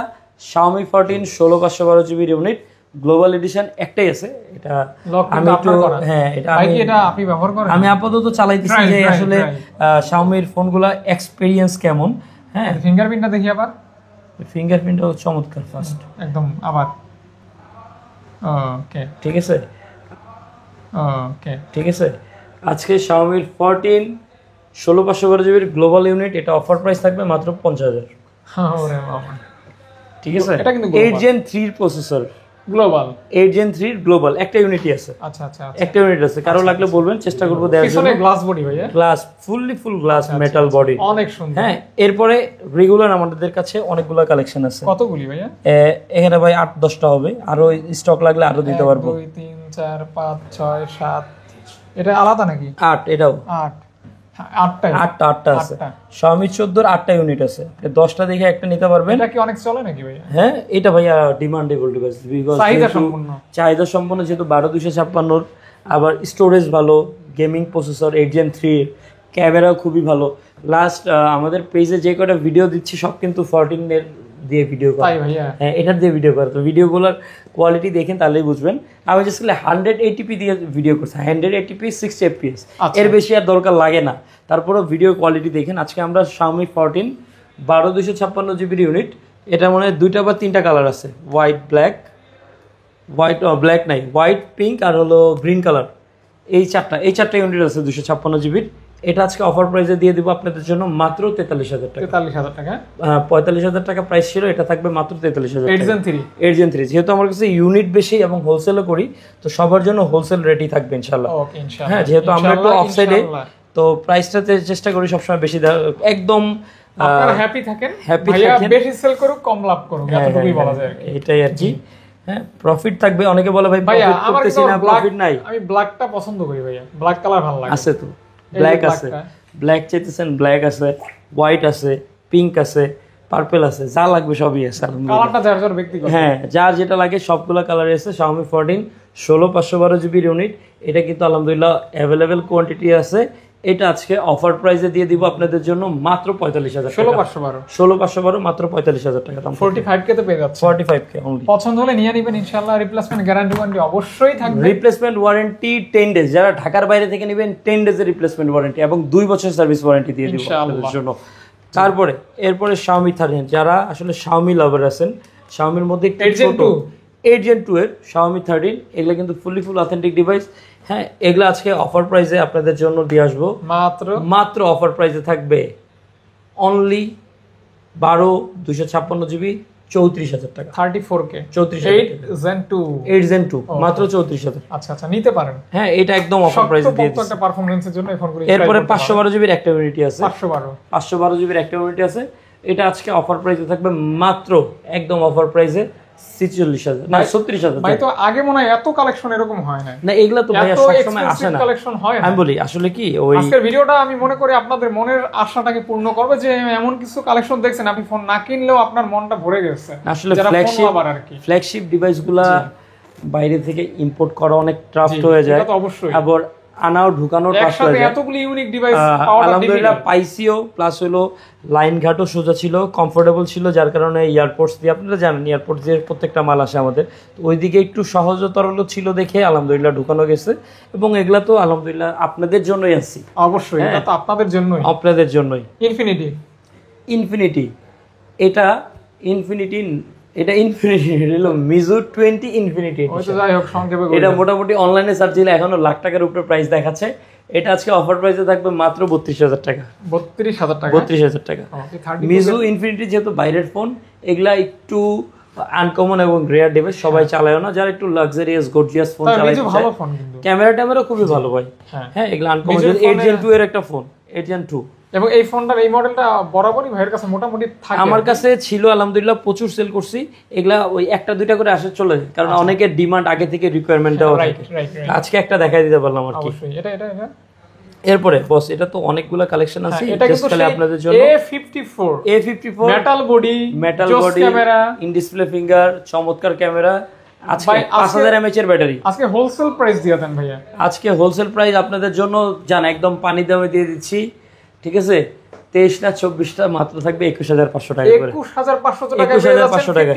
Xiaomi 14 16/512 জিবির ইউনিট, গ্লোবাল এডিশন একটাই আছে। এটা আমি একটু, হ্যাঁ, এটা আপনি ব্যবহার করেন? আমি আপাতত চালাইতেছি যে আসলে Xiaomi-র ফোনগুলা এক্সপেরিয়েন্স কেমন। হ্যাঁ, ফিঙ্গারপ্রিন্টটা দেখি আবার। ফিঙ্গারপ্রিন্টও চমৎকার, ফাস্ট একদম। আবার ওকে, ঠিক আছে, ওকে, ঠিক আছে। আজকে Xiaomi 14 16/512 জিবির গ্লোবাল ইউনিট, এটা অফার প্রাইস থাকবে মাত্র 50,000। ওরে বাবা, ঠিক আছে, 8 Gen 3 processor, global 8 Gen 3 global একটা ইউনিটই আছে। আচ্ছা আচ্ছা একটা ইউনিট আছে, কারো লাগলে বলবেন, চেষ্টা করব দেওয়ার জন্য। পিছনে গ্লাস বডি ভাইয়া, গ্লাস ফুল গ্লাস মেটাল বডি, অনেক সুন্দর। হ্যাঁ, এরপরে রেগুলার আমাদের কাছে অনেকগুলো কালেকশন আছে। কতগুলি ভাইয়া? এখানে ভাই 8-10টা হবে, আরো স্টক লাগলে আরো দিতে পারবো। 2 3 4 5 6 7, এটা আলাদা নাকি? 8, এটাও 8, 8টা আছে। Xiaomi 14 8টা ইউনিট আছে, 10টা দেখে একটা নিতে পারবেন। এটা কি অনেক চলে নাকি ভাইয়া? হ্যাঁ, এটা ভাইয়া ডিমান্ডেবল ডিভাইস, বিকজ চাহিদা সম্পন্ন, যেহেতু 12256, আবার স্টোরেজ ভালো, গেমিং প্রসেসর 8 Gen 3, ক্যামেরা খুবই ভালো। লাস্ট আমাদের পেজে যে কটা ভিডিও দিচ্ছি সব কিন্তু 14 এর দিয়ে ভিডিও করা। তাই ভাইয়া? হ্যাঁ, এটার দিয়ে ভিডিও করা, তো ভিডিওগুলোর কোয়ালিটি দেখেন তাহলেই বুঝবেন। আমি জাস্ট 180p দিয়ে ভিডিও করছি, 180p 60 fps, এর বেশি আর দরকার লাগে না। তারপরেও ভিডিও কোয়ালিটি দেখেন। আজকে আমরা Xiaomi 14 12256 ইউনিট, এটা মনে হয় 2টা বা 3টা কালার আছে, হোয়াইট ব্ল্যাক নাই, হোয়াইট, পিঙ্ক আর হলো গ্রিন কালার, এই চারটা ইউনিট আছে 256 জিবির। এটা আজকে অফার প্রাইসে দিয়ে দিব আপনাদের জন্য মাত্র 43,000 টাকা। 43,000 টাকা? 45,000 টাকা প্রাইস ছিল, এটা থাকবে মাত্র 43,000 টাকা। 8 Gen 3 যেহেতু আমার কাছে ইউনিট বেশি এবং হোলসেলও করি, তো সবার জন্য হোলসেল রেটই থাকবে ইনশাআল্লাহ। ওকে ইনশাআল্লাহ। হ্যাঁ, যেহেতু আমরা একটু অফসাইডে, তো প্রাইসটাতে চেষ্টা করি সবসময় বেশি একদম আপনারা হ্যাপি থাকেন, ভাইয়া বেশি সেল করুক, কম লাভ করুক, এতটুকুই বলা যায়। এটাই আর কি। হ্যাঁ, প্রফিট থাকবে। অনেকে বলে ভাই প্রফিট করতেছি না, প্রফিট নাই। আমি ব্ল্যাকটা পছন্দ করি ভাইয়া, ব্ল্যাক কালার ভালো লাগে। আছে তো, ব্ল্যাক আছে, ব্ল্যাক চাইতেছেন ব্ল্যাক আছে, হোয়াইট আছে, পিঙ্ক আছে, পার্পল আছে, যা লাগবে সবই আছে কালারটা যার ব্যক্তিগত। হ্যাঁ, যার যেটা লাগে সবগুলো কালারই আছে। Xiaomi 14 16512 ইউনিট, এটা কিন্তু আলহামদুলিল্লাহ অ্যাভেলেবেল কোয়ান্টিটি আছে। এটা আজকে অফার প্রাইসে দিয়ে দিব আপনাদের জন্য মাত্র 45,000 টাকা। 16512 মাত্র 45,000 টাকা দাম। 45k তে পেয়ে যাচ্ছে। 45k only. পছন্দ হলে নিয়ে নেবেন ইনশাআল্লাহ। রিপ্লেসমেন্ট গ্যারান্টি অবশ্যই থাকবে। রিপ্লেসমেন্ট ওয়ারেন্টি 10 ডেজ, যারা ঢাকার বাইরে থেকে নেবেন 10 ডেজের রিপ্লেসমেন্ট ওয়ারেন্টি এবং 2 বছর সার্ভিস ওয়ারেন্টি দিয়ে দিব আপনাদের জন্য। তারপরে এরপরে Xiaomi 13, যারা আসলে Xiaomi লাভার আছেন, Xiaomiর মধ্যে একটু ছোট 8 Gen 2 এর Xiaomi 13, এগুলা কিন্তু ফুল অথেন্টিক ডিভাইস। হ্যাঁ, এগুলা আজকে অফার প্রাইসে আপনাদের জন্য দিয়ে আসবো। মাত্র অফার প্রাইসে থাকবে অনলি 256GB 34,000 টাকা। 34k 8 Gen 2 মাত্র 34,000। আচ্ছা নিতে পারেন। হ্যাঁ, এটা একদম অফার প্রাইসে দিয়ে দিচ্ছি। একটা পারফরম্যান্সের জন্য এই ফোনগুলো। এরপরে 512GB একটা ইউনিটি আছে। 512 জিবির একটা ইউনিটি আছে। এটা আজকে অফার প্রাইসে থাকবে মাত্র একদম অফার প্রাইসে 46,000 না 36,000। ভাই তো আগে মনে হয় এত কালেকশন এরকম হয় না। না, এগুলা তো ভাই সব সময় আসে না, কালেকশন হয় না। আমি বলি আসলে কি, ওই আজকের ভিডিওটা আমি মনে করি আপনাদের মনের আশাটাকে পূর্ণ করবে, যে এমন কিছু কালেকশন দেখছেন আপনি ফোন না কিনলেও আপনার মনটা ভরে গেছে। আসলে ফ্ল্যাগশিপ ডিভাইসগুলা বাইরে থেকে ইম্পোর্ট করা অনেক ট্রাস্ট হয়ে যায়। এটা তো অবশ্যই। আবার আনাও ঢুকানোর টাস্ক হয়ে যায়। এতগুলো ইউনিক ডিভাইস পাওয়াটা আলহামদুলিল্লাহ পাইছিও, প্লাস হলো লাইন ঘাটও সোজা ছিল, কমফোর্টেবল ছিল, যার কারণে এয়ারপোর্টস দিয়ে, আপনারা জানেন এয়ারপোর্ট দিয়ে প্রত্যেকটা মাল আসে আমাদের, তো ওইদিকে একটু সহজতর ছিল দেখে আলহামদুলিল্লাহ ঢুকানো গেছে। এবং এগুলা তো আলহামদুলিল্লাহ আপনাদের জন্যই আসছি। অবশ্যই, এটা তো আপনাদের জন্যই। ইনফিনিটি এটা হলো মিজু 20 ইনফিনিটি। এটা মোটামুটি অনলাইনে সার্চ দিলে এখনো লাখ টাকার উপরে প্রাইস দেখাচ্ছে। এটা আজকে অফার প্রাইসে থাকবে মাত্র 32,000 টাকা। 32,000 টাকা। মিজু ইনফিনিটি যেহেতু বাইরের ফোন, এগুলা একটু আনকমন এবং রেয়ার ডিভাইস, সবাই চালায় না। যারা একটু লাক্সারিয়াস গর্জিয়াস ফোন চালায়, ক্যামেরা খুবই ভালো ভাই। হ্যাঁ, এগুলা আনকমন। 8 Gen 2 এর একটা ফোন, 8 Gen 2। এবং এই ফোনটার এই মডেলটা বরাবরই ভাইয়ের কাছে মোটামুটি থাকে। আমার কাছে ছিল আলহামদুলিল্লাহ, প্রচুর সেল করছি। এগুলা ওই একটা দুইটা করে আসে চলে যায়, কারণ অনেকের ডিমান্ড আগে থেকে রিকোয়ারমেন্টটাও থাকে। আজকে একটা দেখাই দিতে পারলাম আর কি। এটা এরপরে বস, এটা তো অনেকগুলা কালেকশন আছে, জাস্ট খালি আপনাদের জন্য। A54 metal body, camera, in display finger, চমৎকার ক্যামেরা। আজকে 5000 mAh এর ব্যাটারি। আজকে হোলসেল প্রাইস দিয়ে দেন ভাইয়া। আজকে হোলসেল প্রাইস আপনাদের জন্য জান একদম পানি দামে দিয়ে দিচ্ছি, ঠিক আছে? 23 না 24টা মাত্র থাকবে 21,500 টাকা করে। 21,500 টাকা।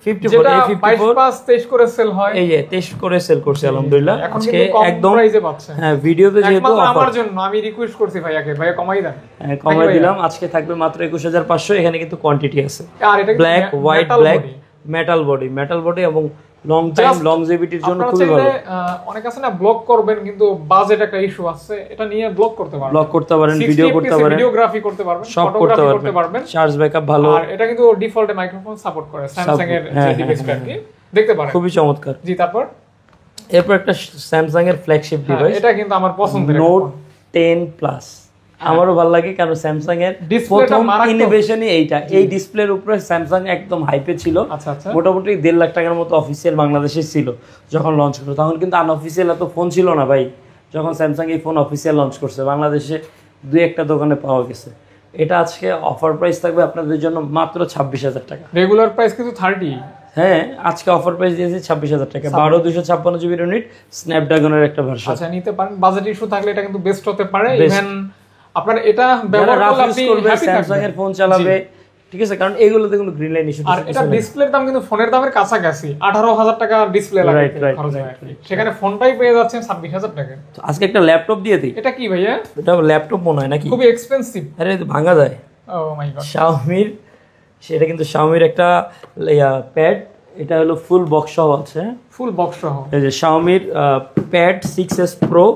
54 23 করে সেল হয়। এই যে 23 করে সেল করছে আলহামদুলিল্লাহ। আজকে একদম প্রাইসে পাচ্ছেন। হ্যাঁ, ভিডিওতে যেহেতু অফার, আমার জন্য আমি রিকোয়েস্ট করছি ভাইয়াকে, ভাইয়া কমাই দেন। হ্যাঁ, কমাই দিলাম। আজকে থাকবে মাত্র 21,500। এখানে কিন্তু কোয়ান্টিটি আছে, আর এটা black, white, black, metal body এবং লংজিভিটির জন্য খুবই ভালো। অনেক আছে না ব্লক করবেন, কিন্তু বাজেট একটা ইস্যু আছে, এটা নিয়ে ব্লক করতে পারেন, ভিডিও করতে পারেন, ভিডিওগ্রাফি করতে পারবেন, সব করতে পারবেন। চার্জ ব্যাকআপ ভালো। আর এটা কিন্তু ডিফল্টে মাইক্রোফোন সাপোর্ট করে, স্যামসাং এর যে ডিভাইসটা কি দেখতে পারেন, খুবই চমৎকার। জি তারপর এরপর একটা স্যামসাং এর ফ্ল্যাগশিপ ডিভাইস, এটা কিন্তু আমার পছন্দের নোট 10 প্লাস। আমারও ভালো লাগে কারণ স্যামসাং এর ডিসপ্লেটা প্রথম মারাত্মক। ইনোভেশনই এইটা। এই ডিসপ্লের উপরে স্যামসাং একদম হাইপে ছিল। আচ্ছা আচ্ছা, মোটামুটি 1.5 লাখ টাকার মতো অফিসিয়াল বাংলাদেশে ছিল যখন লঞ্চ করলো। তখন কিন্তু আনঅফিসিয়াল এত ফোন ছিল না ভাই। যখন স্যামসাং এই ফোন অফিসিয়াল লঞ্চ করছে বাংলাদেশে 2-1টা দোকানে পাওয়া গেছে। এটা আজকে অফার প্রাইস থাকবে আপনাদের জন্য মাত্র 26,000 টাকা। রেগুলার প্রাইস কিন্তু 30। হ্যাঁ, আজকে অফার প্রাইস দিয়েছি 26,000 টাকা। 12 256 জিবি ইউনিট, স্ন্যাপড্রাগনের একটা ভার্সন। আচ্ছা নিতে পারেন, বাজেট ইস্যু থাকলে এটা কিন্তু বেস্ট হতে পারে। ইভেন আপনার এটা ব্যবহার যারা রাফ করলে ইউজ আপনি করবে হ্যাপি স্যামসাং থাকবেন। এর ফোন চালাবে, ঠিক আছে, কারণ এগুলোতে কোনো গ্রিন লাইন ইস্যু। আর এটা ডিসপ্লের দাম কিন্তু ফোনের দামের কাছাকাছি, 18,000 টাকা ডিসপ্লে লাগে Right, খরচ হয় আর কি। সেখানে ফোনটাই পেয়ে যাচ্ছেন 26,000 টাকা। তো আজকে একটা ল্যাপটপ দিয়ে দিই। এটা কি ভাইয়া? এটা ল্যাপটপ মনে হয় নাকি? খুবই এক্সপেন্সিভ। আরে এটা ভাঙা যায়। ও মাই গড। শাওমির, সেটা কিন্তু শাওমির একটা প্যাড। এটা হলো ফুল বক্স সহ আছে, ফুল বক্স সহ। এই যে শাওমির প্যাড 6s Pro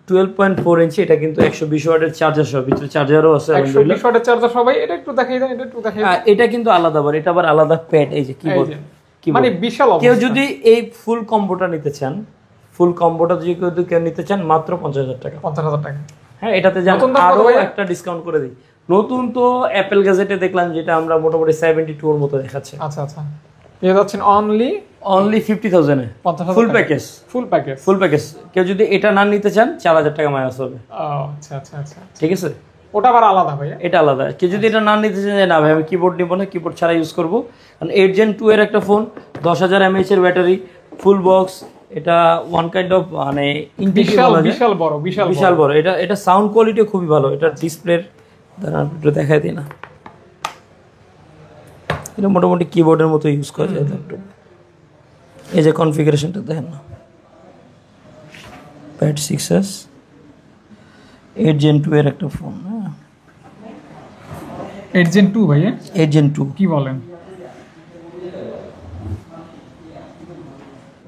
12.4 ইঞ্চি। এটা কিন্তু 120 ওয়াটের চার্জার সহ, ভিতরে চার্জারও আছে আলহামদুলিল্লাহ। 120 ওয়াটের চার্জার সবাই। এটা একটু দেখাই দেন, এটা একটু দেখাই দেন। এটা কিন্তু আলাদা আবার, এটা আবার আলাদা প্যাড। এই যে কিবোর্ড, মানে বিশাল অবস্থা। কেউ যদি এই ফুল কম্বোটা নিতে চান, ফুল কম্বোটা যদি কেউ নিতে চান মাত্র 50,000 টাকা। 50,000 টাকা। হ্যাঁ, এটাতে যেন নতুন দাম কত আরো ভাইয়া? একটা ডিসকাউন্ট করে দিই। নতুন তো অ্যাপেল গ্যাজেটে দেখলাম, যেটা আমরা মোটামুটি 72 এর মতো দেখাচ্ছে। আচ্ছা আচ্ছা, পেয়ে যাচ্ছেন অনলি 50,000 এ 50,000 ফুল প্যাকেজ। ফুল প্যাকেজ কেউ যদি এটা না নিতে চান 4,000 টাকা মাইনাস হবে। আচ্ছা আচ্ছা আচ্ছা, ঠিক আছে, ওটা আবার আলাদা ভাইয়া। এটা আলাদা। কেউ যদি এটা না নিতে চান, না ভাই আমি কিবোর্ড নিব না, কিবোর্ড ছাড়া ইউজ করব, কারণ 8 Gen 2 এর একটা ফোন, 10,000 mAh এর ব্যাটারি, ফুল বক্স। এটা ওয়ান কাইন্ড অফ মানে বিশাল বিশাল বড়, বিশাল বড়। এটা সাউন্ড কোয়ালিটি খুবই ভালো। এটা ডিসপ্লের দ্বারা একটু দেখাই দিই না, এটা মোটামুটি কিবোর্ডের মতো ইউজ করা যায় ল্যাপটপ। এই যে কনফিগারেশনটা দেখেন না, প্যাড 6s 8 Gen 2 এর একটা ফোন। 8 Gen 2 ভাইয়া? 8 Gen 2 কি বলেন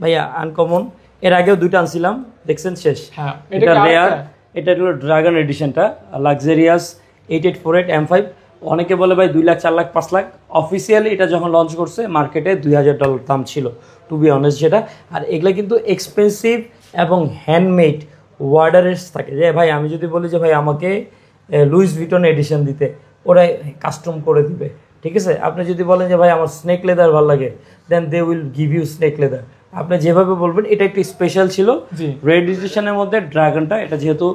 ভাইয়া? আনকমন। এর আগেও দুইটা আনছিলাম, দেখছেন শেষ। হ্যাঁ, এটা রেয়ার। এটা হলো ড্রাগন এডিশনটা, লাক্সারিয়াস 8848 M5। অনেকে বলে ভাই 2 লাখ 4 লাখ 5 লাখ। অফিসিয়ালি এটা যখন লঞ্চ করছে মার্কেটে $2,000 দাম ছিল, টু বি অনেস্ট যেটা। আর এগুলা কিন্তু এক্সপেন্সিভ এবং হ্যান্ডমেড ওয়ার্ডারেস থাকে। যে ভাই আমি যদি বলি যে ভাই আমাকে লুইস ভিটন এডিশন দিতে, ওরা কাস্টম করে দিবে। ঠিক আছে, আপনি যদি বলেন যে ভাই আমার স্নেক লেদার ভালো লাগে, then they will give you snake leather. আপনি যেভাবে বলবেন। এটা একটু স্পেশাল ছিল রেড এডিশনের মধ্যে ড্রাগনটা। এটা যেহেতু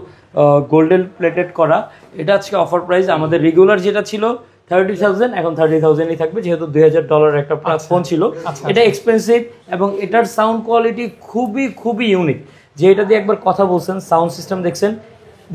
গোল্ডেন প্লেটেড করা, এটা আজকে অফার প্রাইস আমাদের রেগুলার যেটা ছিল 30,000, এখন 30,000ই থাকবে, যেহেতু $2,000 একটা ফোন ছিল। এটা এক্সপেন্সিভ এবং এটার সাউন্ড কোয়ালিটি খুবই খুবই ইউনিক। যে এটা দিয়ে একবার কথা বলছেন, সাউন্ড সিস্টেম দেখছেন,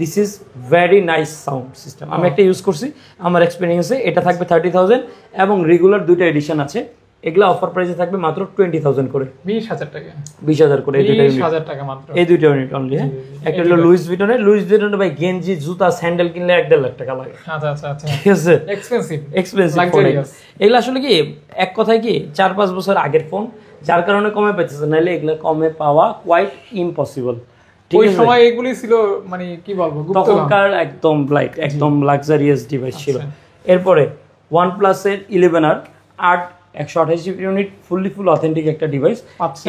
this is very nice sound system. আমি একটা ইউজ করছি, আমার এক্সপিরিয়েন্সে। এটা থাকবে 30,000 এবং রেগুলার 2টা এডিশন আছে। এগুলা অফার প্রাইসে থাকবে মাত্র 20,000 করে, 20,000 টাকা। 20,000 করে এই দুইটা ইউনিট। 20,000 টাকা মাত্র, এই দুইটা ইউনিট অনলি। হ্যাঁ, একটা হলো লুইস ভিটনের ভাই গেঞ্জি, জুতা, স্যান্ডেল কিনলে 1.5 লাখ টাকা লাগে। আচ্ছা আচ্ছা আচ্ছা, ঠিক আছে, এক্সপেন্সিভ এগুলো আসলে কি এক কথায় কি 4-5 বছর আগের ফোন, যার কারণে কমে পাইতেছে, নাহলে এগুলো কমে পাওয়া কোয়াইট ইম্পসিবল। ওই সময় এগুলি ছিল মানে কি বলবো, তখনকার একদম লাইট, একদম লাক্সারিয়াস ডিভাইস ছিল। এরপরে OnePlus এর 11R 128 জিবি ইউনিট, ফুল অথেন্টিক একটা ডিভাইস।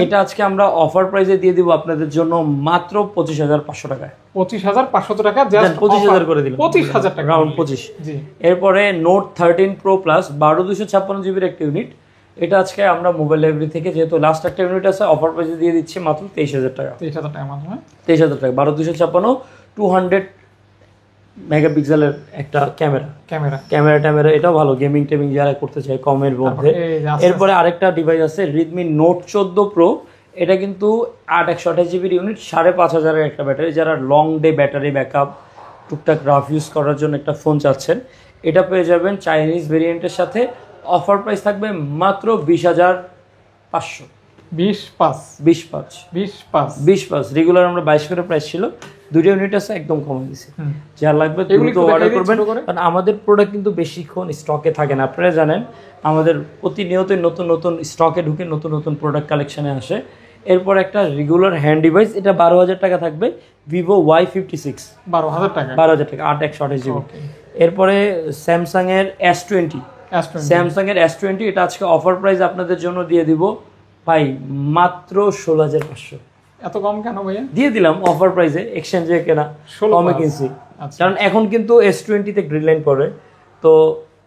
এটা আজকে আমরা অফার প্রাইসে দিয়ে দিব আপনাদের জন্য মাত্র 25,500 টাকায়। 25,500 টাকা, জাস্ট 25,000 করে দিলাম, 25,000 টাকা, রাউন্ড 25। জি। এরপরে নোট 13 Pro Plus 12 256 জিবির একটা ইউনিট। এটা আজকে আমরা মোবাইল লাইব্রেরি থেকে, যেহেতু লাস্ট একটা ইউনিট আছে, অফার প্রাইসে দিয়ে দিচ্ছি মাত্র 23,000 টাকা। 23,000 টাকা মাত্র। 23,000 টাকা। 12 256 200 মেগাপিক্সেলের একটা ক্যামেরা। এটাও ভালো, গেমিং টেমিং যারা করতে চায় কমের মধ্যে। এরপরে আরেকটা ডিভাইস আছে রেডমি নোট 14 প্রো। এটা কিন্তু 128 জিবির ইউনিট, 5,500 একটা ব্যাটারি। যারা লং ডে ব্যাটারি ব্যাকআপ, টুকটাক রাফ ইউজ করার জন্য একটা ফোন চাচ্ছেন, এটা পেয়ে যাবেন চাইনিজ ভেরিয়েন্টের সাথে। অফার প্রাইস থাকবে মাত্র 20,500। 20,500 রেগুলার আমরা 22 করে প্রাইস ছিল। দুটো ইউনিট আছে, একদম কমে দিছি। যা লাগবে দ্রুত অর্ডার করবেন, কারণ আমাদের প্রোডাক্ট কিন্তু বেশিক্ষণ স্টকে থাকে না। আপনারা জানেন আমাদের প্রতিনিয়তই নতুন নতুন স্টকে ঢুকে নতুন নতুন প্রোডাক্ট কালেকশনে আসে। এরপর একটা রেগুলার হ্যান্ড ডিভাইস, এটা 12,000 টাকা থাকবে, ভিভো Y56। 12,000 টাকা, 8/128 জিবি। এরপরে স্যামসাং এর S20। এটা আজকে অফার প্রাইস আপনাদের জন্য দিয়ে দিব ভাই মাত্র 16,500 এত কম কেন ভাইয়া? দিয়ে দিলাম অফার প্রাইসে, এক্সচেঞ্জে কেনা, 16 কমে কিনছি। আচ্ছা। কারণ এখন কিন্তু S20 তে গ্রিন লাইন পড়ে, তো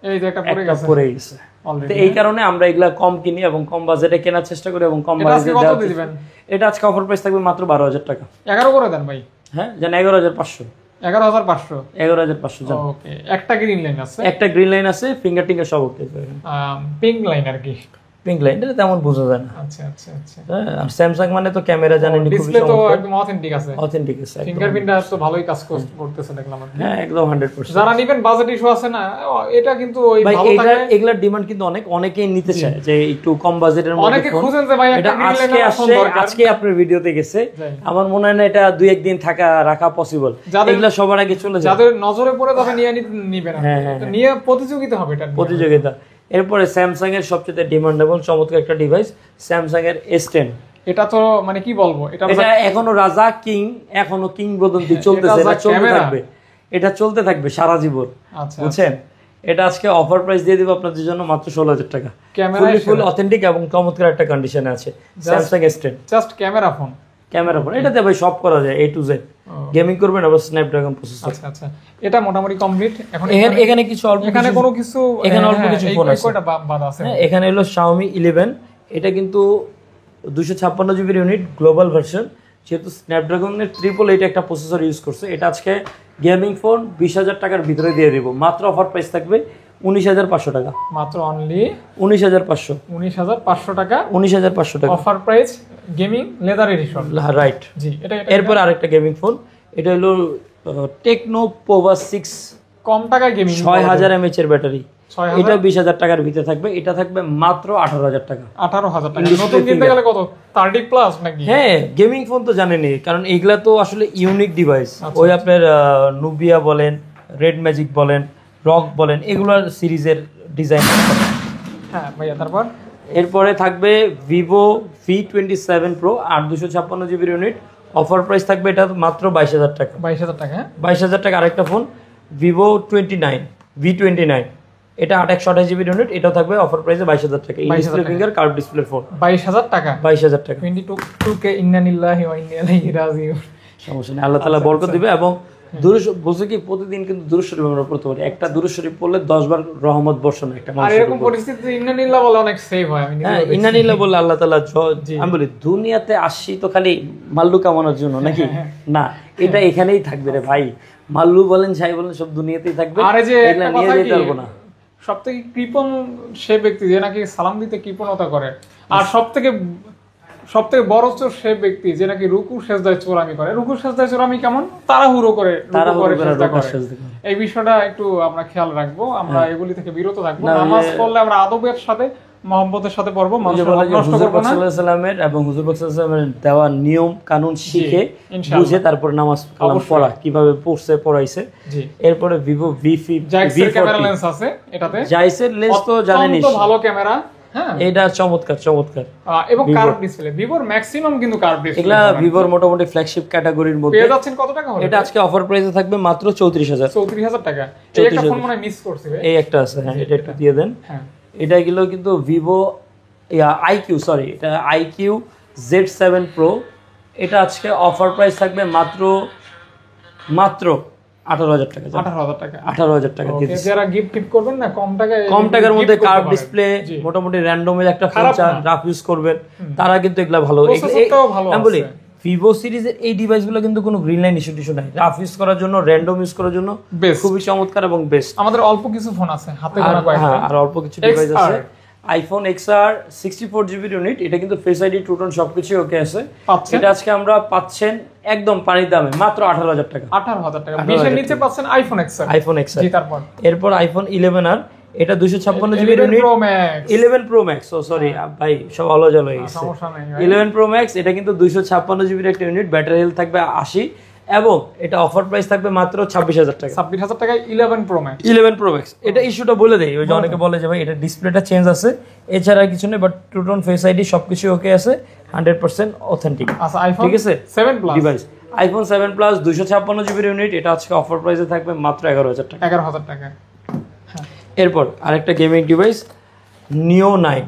এই যে একটা পড়ে একটা গেছে পড়ে গেছে। অলরেডি। তো এই কারণে আমরা এগুলা কম কিনি এবং কম বাজেটে কেনার চেষ্টা করি এবং কম এটা আজকে বাজেটে কত দিয়ে দিবেন? এটা আজকে অফার প্রাইস থাকবে মাত্র 12,000 টাকা। 11 করে দেন ভাই। হ্যাঁ জান 11,500। 11,500। 11,500 জান। ওকে, একটা গ্রিন লাইন আছে, একটা গ্রিন লাইন আছে, ফিঙ্গার টিঙ্গার সব ওকে। পিঙ্ক লাইন আর কি। পিঙ্ক লাইন এটা তেমন বোঝা যায় না। আচ্ছা আচ্ছা আচ্ছা। হ্যাঁ, আর স্যামসাং মানে তো ক্যামেরা জানেন খুবই ডিসপ্লে তো একদম অথেন্টিক আছে, অথেন্টিক আছে। ফিঙ্গারপ্রিন্টটা তো ভালোই কাজ করতেছে দেখলাম আর কি। হ্যাঁ একদম 100%। যারা নিবেন বাজেট ইস্যু আছে না, এটা কিন্তু ওই ভাই ভালো থাকে। এগুলার ডিমান্ড কিন্তু অনেকেই নিতে চায় যে একটু কম বাজেটের মধ্যে অনেকে ফোন। খুঁজেন যে ভাই একটা এটা গ্রিন আজকে লাইন আসছে, আজকে আপনার ভিডিওতে গেছে। আমার মনে হয় না এটা 2-1 দিন রাখা পসিবল। এগুলা সবার আগে চলে যায়, যাদের নজরে পড়ে তবে নিবেন। হ্যাঁ, নিয়ে প্রতিযোগিতা হবে এটা নিয়ে। প্রতিযোগিতা। এরপরে স্যামসাং এর সবচেয়ে ডিমান্ডেবল চমৎকার একটা ডিভাইস, স্যামসাং এর S10। এটা তো মানে কি বলবো, এটা এখনো রাজা কিং, এখনো কিংবদন্তি চলতেছে, এটা চলতে থাকবে, এটা চলতে থাকবে সারা জীবন। আচ্ছা বুঝছেন? এটা আজকে অফার প্রাইস দিয়ে দিব আপনাদের জন্য মাত্র 16,000 টাকা। ক্যামেরা ফুল অথেন্টিক এবং চমৎকার একটা কন্ডিশনে আছে Samsung S10। Just camera phone. Camera phone, এটাতে ভাই সব করা যায়, A to Z। গেমিং করবেন আবার স্ন্যাপড্রাগন প্রসেসর। আচ্ছা আচ্ছা, এটা মোটামুটি কমপ্লিট। এখন এখানে কিছু অল্প এখানে কোনো কিছু, এখানে অল্প কিছু ফোন আছে। কয়টা বাদ আছে? হ্যাঁ, এখানে হলো Xiaomi 11, এটা কিন্তু 256 জিবির ইউনিট, গ্লোবাল ভার্সন। যেহেতু স্ন্যাপড্রাগনের 888 একটা প্রসেসর ইউজ করছে, এটা আজকে গেমিং ফোন 20,000 টাকার ভিতরে দিয়ে দিব। মাত্র অফার প্রাইস থাকবে 19,500 টাকা। মাত্র অনলি 19,500। 19,500 টাকা। 19,500 টাকা offer price, gaming leather edition. Right. জি, এটা এরপর আরেকটা গেমিং ফোন, এটা হলো টেকনো পোভা 6, কম টাকায় গেমিং, 6000 mAh এর ব্যাটারি। 6000 এটা 20,000 টাকার ভিতরে থাকবে। এটা থাকবে মাত্র 18,000 টাকা। 18,000 টাকা। নতুন কিনতে গেলে কত, 30 প্লাস নাকি? হ্যাঁ, গেমিং ফোন তো জানেনই, কারণ এগুলা তো আসলে ইউনিক ডিভাইস। ওই আপনার নুবিয়া বলেন, রেড ম্যাজিক বলেন, রক বলেন, এগুলার সিরিজের ডিজাইন। হ্যাঁ ভাইয়া, তারপর এরপরে থাকবে ভিভো V27 Pro 8 জিবির ইউনিট। অফার প্রাইস থাকবে এটা মাত্র 22,000 টাকা। 22,000 টাকা। হ্যাঁ, 22,000 টাকা। আরেকটা ফোন ভিভো V29, এটা 8 জিবির ইউনিট, এটাও থাকবে অফার প্রাইসে 22,000 টাকা। Display finger curve display phone. 22,000 টাকা। 22,000 টাকা। 22K ইন্না লিল্লাহি ওয়া ইন্না ইলাইহি রাজিউন। সমস্যা নেই, আল্লাহ তাআলা বরকত দিবে। এবং বলছে কি প্রতিদিন কিন্তু দুরূদ শরীফ আমরা পড়তে পারি। একটা দুরূদ শরীফ পড়লে 10 বার রহমত বর্ষণ একটা আর মানুষের এরকম উপর। পরিস্থিতিতে ইন্না লিল্লাহ বলে অনেক সেভ হয়। আমি হ্যাঁ, ইন্না লিল্লাহ বললে আল্লাহ তাআলা, আমি বলি দুনিয়াতে আসছি তো খালি মাল্লু কামানোর জন্য নাকি? না, এটা এখানেই থাকবে রে ভাই। মাল্লু বলেন, ছাই বলেন, সব দুনিয়াতেই থাকবে। আর এই যে এগুলা একটা নিয়ে কথা যেতে কি, পারবো না। সবথেকে কৃপণ সে ব্যক্তি যে নাকি সালাম দিতে কৃপণতা করে, আর সবথেকে বড় চোর সে ব্যক্তি যে নাকি রুকু সেজদায় চোরামি করে। রুকু সেজদায় চোরামি কেমন? তাড়াহুড়ো করে সেজদা করে। এই বিষয়টা একটু আমরা খেয়াল রাখবো, আমরা এগুলি থেকে বিরত থাকবো। নামাজ পড়লে আমরা আদবের সাথে, মহব্বতের সাথে পড়বো, মানুষের হক নষ্ট করবো না। এবং হুজুর পাক সাল্লাল্লাহু আলাইহি ওয়াসাল্লামের দেওয়া নিয়ম কানুন শিখে বুঝে তারপর নামাজ কালাম পড়া, কিভাবে পড়াইছে। এরপরে ভিভো জাইসের ক্যামেরা লেন্স আছে এটাতে। জাইসের লেন্স তো জানেনই, তো ভালো ক্যামেরা। হ্যাঁ, এটা চমৎকার এবং কার্ভ ডিসপ্লে। ভিভোর ম্যাক্সিমাম কিন্তু কার্ভ ডিসপ্লে। এগুলা ভিভোর মোটামুটি ফ্ল্যাগশিপ ক্যাটাগরির মধ্যে। পেয়ে যাচ্ছেন কত টাকা হলো? এটা আজকে অফার প্রাইসে থাকবে মাত্র 34,000। 34,000 টাকা। এই একটা ফোন মনে মিস করছি ভাই। এই একটা আছে, হ্যাঁ, এটা একটু দিয়ে দেন। হ্যাঁ, এটা গেল কিন্তু ভিভো আইকিউ, সরি, এটা আইকিউ Z7 Pro। এটা আজকে অফার প্রাইস থাকবে মাত্র 18,000 টাকা। 18,000 টাকা। 18,000 টাকা দিয়ে দিচ্ছি। যারা গিফট করবেন না কম টাকার মধ্যে কার্ভ ডিসপ্লে, মোটামুটি র্যান্ডমের একটা ফিচার রাফ ইউজ করবেন, তারা কিন্তু এগুলা ভালো। আমি বলি ভিভো সিরিজের এই ডিভাইসগুলো কিন্তু কোনো গ্রিন লাইন ইস্যু নাই। রাফ ইউজ করার জন্য, র্যান্ডম ইউজ করার জন্য খুবই চমৎকার এবং বেস্ট। আমাদের অল্প কিছু ফোন আছে হাতে গোনা কয়েকটা। হ্যাঁ, আর অল্প কিছু ডিভাইস আছে। আইফোন XR 64 জিবির ইউনিট, এটা কিন্তু ফেস আইডি, ট্রুটন সবকিছু ওকে আছে। এটা আজকে আমরা পাচ্ছেন একদম পানির দামে মাত্র 18,000 টাকা। 18,000 টাকা। 20 এর নিচে পাচ্ছেন আইফোন XR। জি, তারপর এরপর আইফোন 11R, এটা 256 জিবির ইউনিট। 11 Pro Max, সরি ভাই, সব আলোচনা হয়ে গেছে। 11 Pro Max, এটা কিন্তু 256 জিবির একটা ইউনিট, ব্যাটারি হেলথ থাকবে 80, এবং এটা অফার প্রাইস থাকবে মাত্র 26,000 টাকা। 26,000 টাকায় 11 Pro Max। 11 Pro Max, এটা ইস্যুটা বলে দেই। ওই যে অনেকে বলে যে ভাই এটা ডিসপ্লেটা চেঞ্জ আছে, এছাড়া কিছু নেই, বাট ট্রুটন ফেস আইডি সবকিছু ওকে আছে, 100% অথেন্টিক। আচ্ছা, আইফোন ঠিক আছে 7 প্লাস ডিভাইস, আইফোন 7 প্লাস 256 জিবির ইউনিট, এটা আজকে অফার প্রাইসে থাকবে মাত্র 11,000 টাকা। 11,000 টাকা। এরপর আরেকটা গেমিং ডিভাইস নিও 9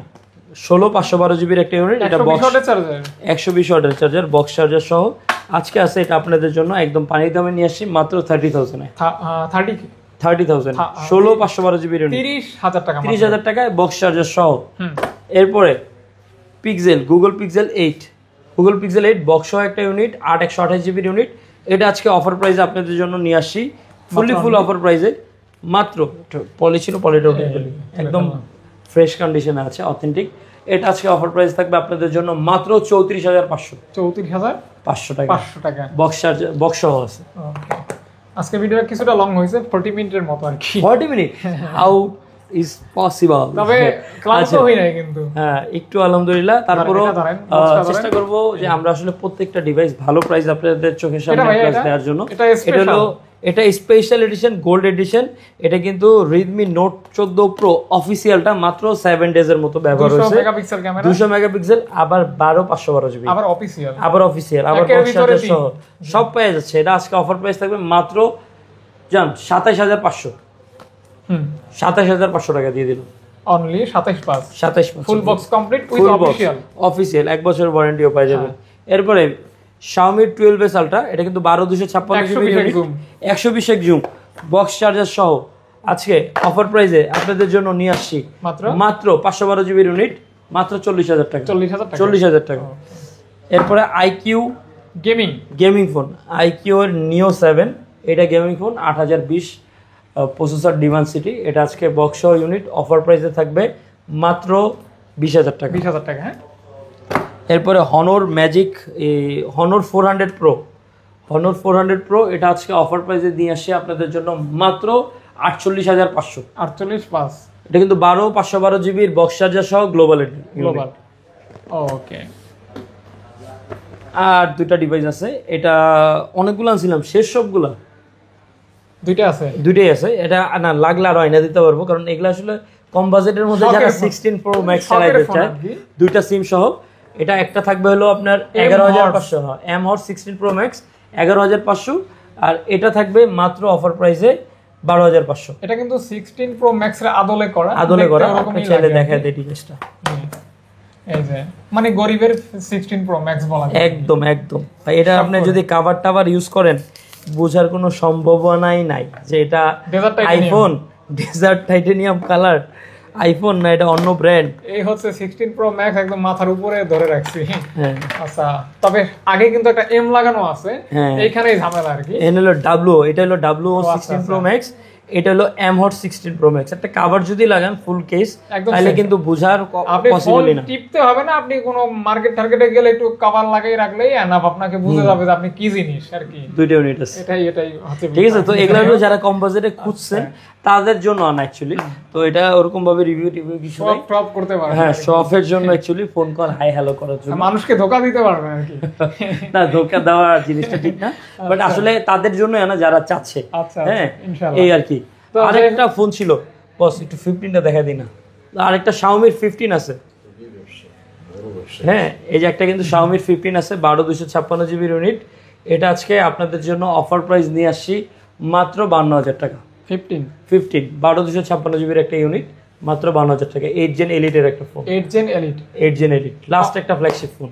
16/512 জিবির একটা ইউনিট, এটা 120 বক্স ওয়াটের চার্জার, 120 ওয়াটের চার্জার, বক্স চার্জার সহ আজকে আছে। এটা আপনাদের জন্য একদম পানির দামে নিয়ে আসছি মাত্র 30,000 এ। 30,000 16/512 জিবির ইউনিট 30,000 টাকা, 30,000 টাকায় বক্স চার্জার সহ। এরপরে গুগল পিক্সেল 8 বক্স সহ একটা ইউনিট, 128 জিবির ইউনিট। এটা আজকে অফার প্রাইসে আপনাদের জন্য নিয়ে আসছি, ফুল অফার প্রাইসে মাত্র পলি ছিল, পলিটা একদম ফ্রেশ কন্ডিশনে আছে, অথেন্টিক। এটা আজকে অফার প্রাইস থাকবে আপনাদের জন্য মাত্র 34,500 টাকা। বক্স চার্জার বক্স সহ আছে। আজকে ভিডিওটা কিছুটা লং হয়েছে, 40 মিনিটের মতো আর কি। 40 মিনিট হাউ ইজ পসিবল? তবে ক্লান্ত হই নাই কিন্তু। হ্যাঁ, একটু আলহামদুলিল্লাহ। তারপরও চেষ্টা করব যে আমরা আসলে প্রত্যেকটা ডিভাইস ভালো প্রাইস আপনাদের চোখের সামনে দেওয়ার জন্য। এটা স্পেশাল এডিশন, গোল্ড এডিশন। এটা কিন্তু Redmi Note 14 Pro অফিসিয়ালটা মাত্র 7 ডেজ এর মতো ব্যবহার হয়েছে। 200 মেগাপিক্সেল ক্যামেরা, 200 মেগাপিক্সেল, আবার 12/512 জিবি, আবার অফিসিয়াল, আবার বক্স চার্জার সহ সব পেয়ে যাচ্ছে। এটা আজকে অফার প্রাইস থাকবে মাত্র 27,500। 27,500 টাকা দিয়ে দিল, only 27,500 full box complete with official 1 বছরের ওয়ারেন্টিও পেয়ে যাবেন। এরপরে Xiaomi 12s Ultra, এটা কিন্তু 12/256 জিবি, 120 জুম, বক্স চার্জার সহ আজকে অফার প্রাইসে আপনাদের জন্য নিয়ে আসছি মাত্র 512 জিবির ইউনিট, মাত্র 40,000 টাকা। 40,000 টাকা। এরপরে IQ গেমিং ফোন, IQ এর Neo 7, এটা গেমিং ফোন, 8020 প্রসেসর ডিমেনসিটি। এটা আজকে বক্স সহ ইউনিট, অফার প্রাইসে থাকবে মাত্র 20,000 টাকা। 20,000 টাকা। হ্যাঁ, এরপরে Honor 400 Pro, এটা আজকে অফার প্রাইসে দিয়ে আসছে আপনাদের জন্য মাত্র 48,500। 48,500। এটা কিন্তু 512 জিবির বক্স চার্জার সহ গ্লোবাল। ওকে। আর দুইটা ডিভাইস আছে, এটা অনেকগুলো আনছিলাম, শেষ সবগুলা দুইটাই আছে। এটা না লাগলে আরো আইনা দিতে পারবো, কারণ এগুলো আসলে কম বাজেটের মধ্যে যারা 16 Pro Max চালাতে চায়, দুইটা সিম সহ। এটা একটা থাকবে হলো আপনার 11,500, M-Hot 16 Pro Max 11,500, আর এটা থাকবে মাত্র অফার প্রাইসে 12,500। এটা কিন্তু 16 Pro Max এর আদলে করা। আপনি চাইলে দেখায় দেই ডিভাইসটা। এই যে মানে গরিবের 16 Pro Max বলা যায়। একদম ভাই, এটা আপনি যদি কভার টাভার ইউজ করেন, বোঝার কোনো সম্ভাবনাই নাই যে এটা iPhone. Dessert titanium colour iPhone না, এটা অন্য ব্র্যান্ড। এই হচ্ছে 16 Pro Max, একদম মাথার উপরে ধরে রাখছি। আচ্ছা, তবে আগে কিন্তু একটা এম লাগানো আছে, এইখানেই ঝামেলা আর কি। এটা হলো W, এটা হলো W 16 Pro Max, এটা হলো M-Hot 16 Pro Max। একটা কভার যদি লাগান ফুল কেস, তাহলে কিন্তু বোঝার পসিবল না, টিপতে হবে না। আপনি কোনো মার্কেট টার্গেটে গেলে একটু কভার লাগাই রাখলেই এনাফ, আপনাকে বুঝে যাবে যে আপনি কি জিনিস আর কি। দুইটা ইউনিট আছে, এটাই হচ্ছে। ঠিক আছে, তো এগুলো যারা কম বাজেটে খুঁজছেন তাদের জন্য আনা অ্যাকচুয়ালি। তো এটা ওরকম ভাবে রিভিউ কিছু নাই, টপ করতে পারবে। হ্যাঁ, শপের জন্য actually phone call hi hello করার জন্য, মানুষকে ধোঁকা দিতে পারবে আর কি। না, ধোঁকা দেওয়া জিনিসটা ঠিক না, বাট আসলে তাদের জন্য আনা যারা চাচ্ছে। হ্যাঁ, এই আর কি। আরেকটা ফোন ছিল বস, একটু 15টা দেখা দিই না। আরেকটা Xiaomi 15 আছে। হ্যাঁ, এই যে একটা কিন্তু Xiaomi 15 আছে, 12/256 জিবির ইউনিট। এটা আজকে আপনাদের জন্য অফার প্রাইস নিয়ে আসছি মাত্র 52,000 টাকা। 15 12/256 জিবির একটা ইউনিট, মাত্র 52,000 টাকা। 8 Gen Elite এর একটা ফোন, 8 Gen Elite লাস্ট একটা ফ্ল্যাগশিপ ফোন,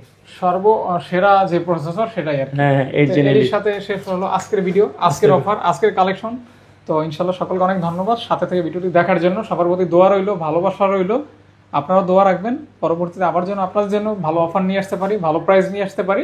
সেরা যে প্রসেসর সেটাই আর কি। হ্যাঁ, 8 Gen Elite। এর সাথে শেষ হলো আজকের ভিডিও, আজকের অফার, আজকের কালেকশন। তো ইনশাআল্লাহ সকলকে অনেক ধন্যবাদ সাথে থেকে ভিডিওটি দেখার জন্য। সবার প্রতি দোয়া রইলো, ভালোবাসা রইলো। আপনারা দোয়া রাখবেন পরবর্তীতে আবার যেন আপনাদের জন্য ভালো অফার নিয়ে আসতে পারি, ভালো প্রাইস নিয়ে আসতে পারি,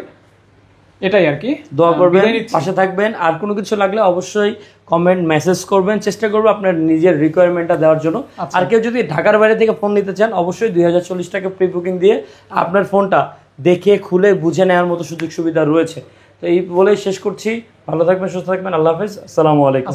এটাই আর কি। দোয়া করবেন, পাশে থাকবেন। আর কোনো কিছু লাগলে অবশ্যই কমেন্ট মেসেজ করবেন, চেষ্টা করবো আপনার নিজের রিকোয়ারমেন্টটা দেওয়ার জন্য। আর কেউ যদি ঢাকার বাইরে থেকে ফোন নিতে চান, অবশ্যই 2040 টাকা প্রি বুকিং দিয়ে আপনার ফোনটা দেখে খুলে বুঝে নেওয়ার মতো সুযোগ সুবিধা রয়েছে। তো এই বলেই শেষ করছি। ভালো থাকবেন, সুস্থ থাকবেন, আল্লাহ হাফেজ, আসসালামু আলাইকুম।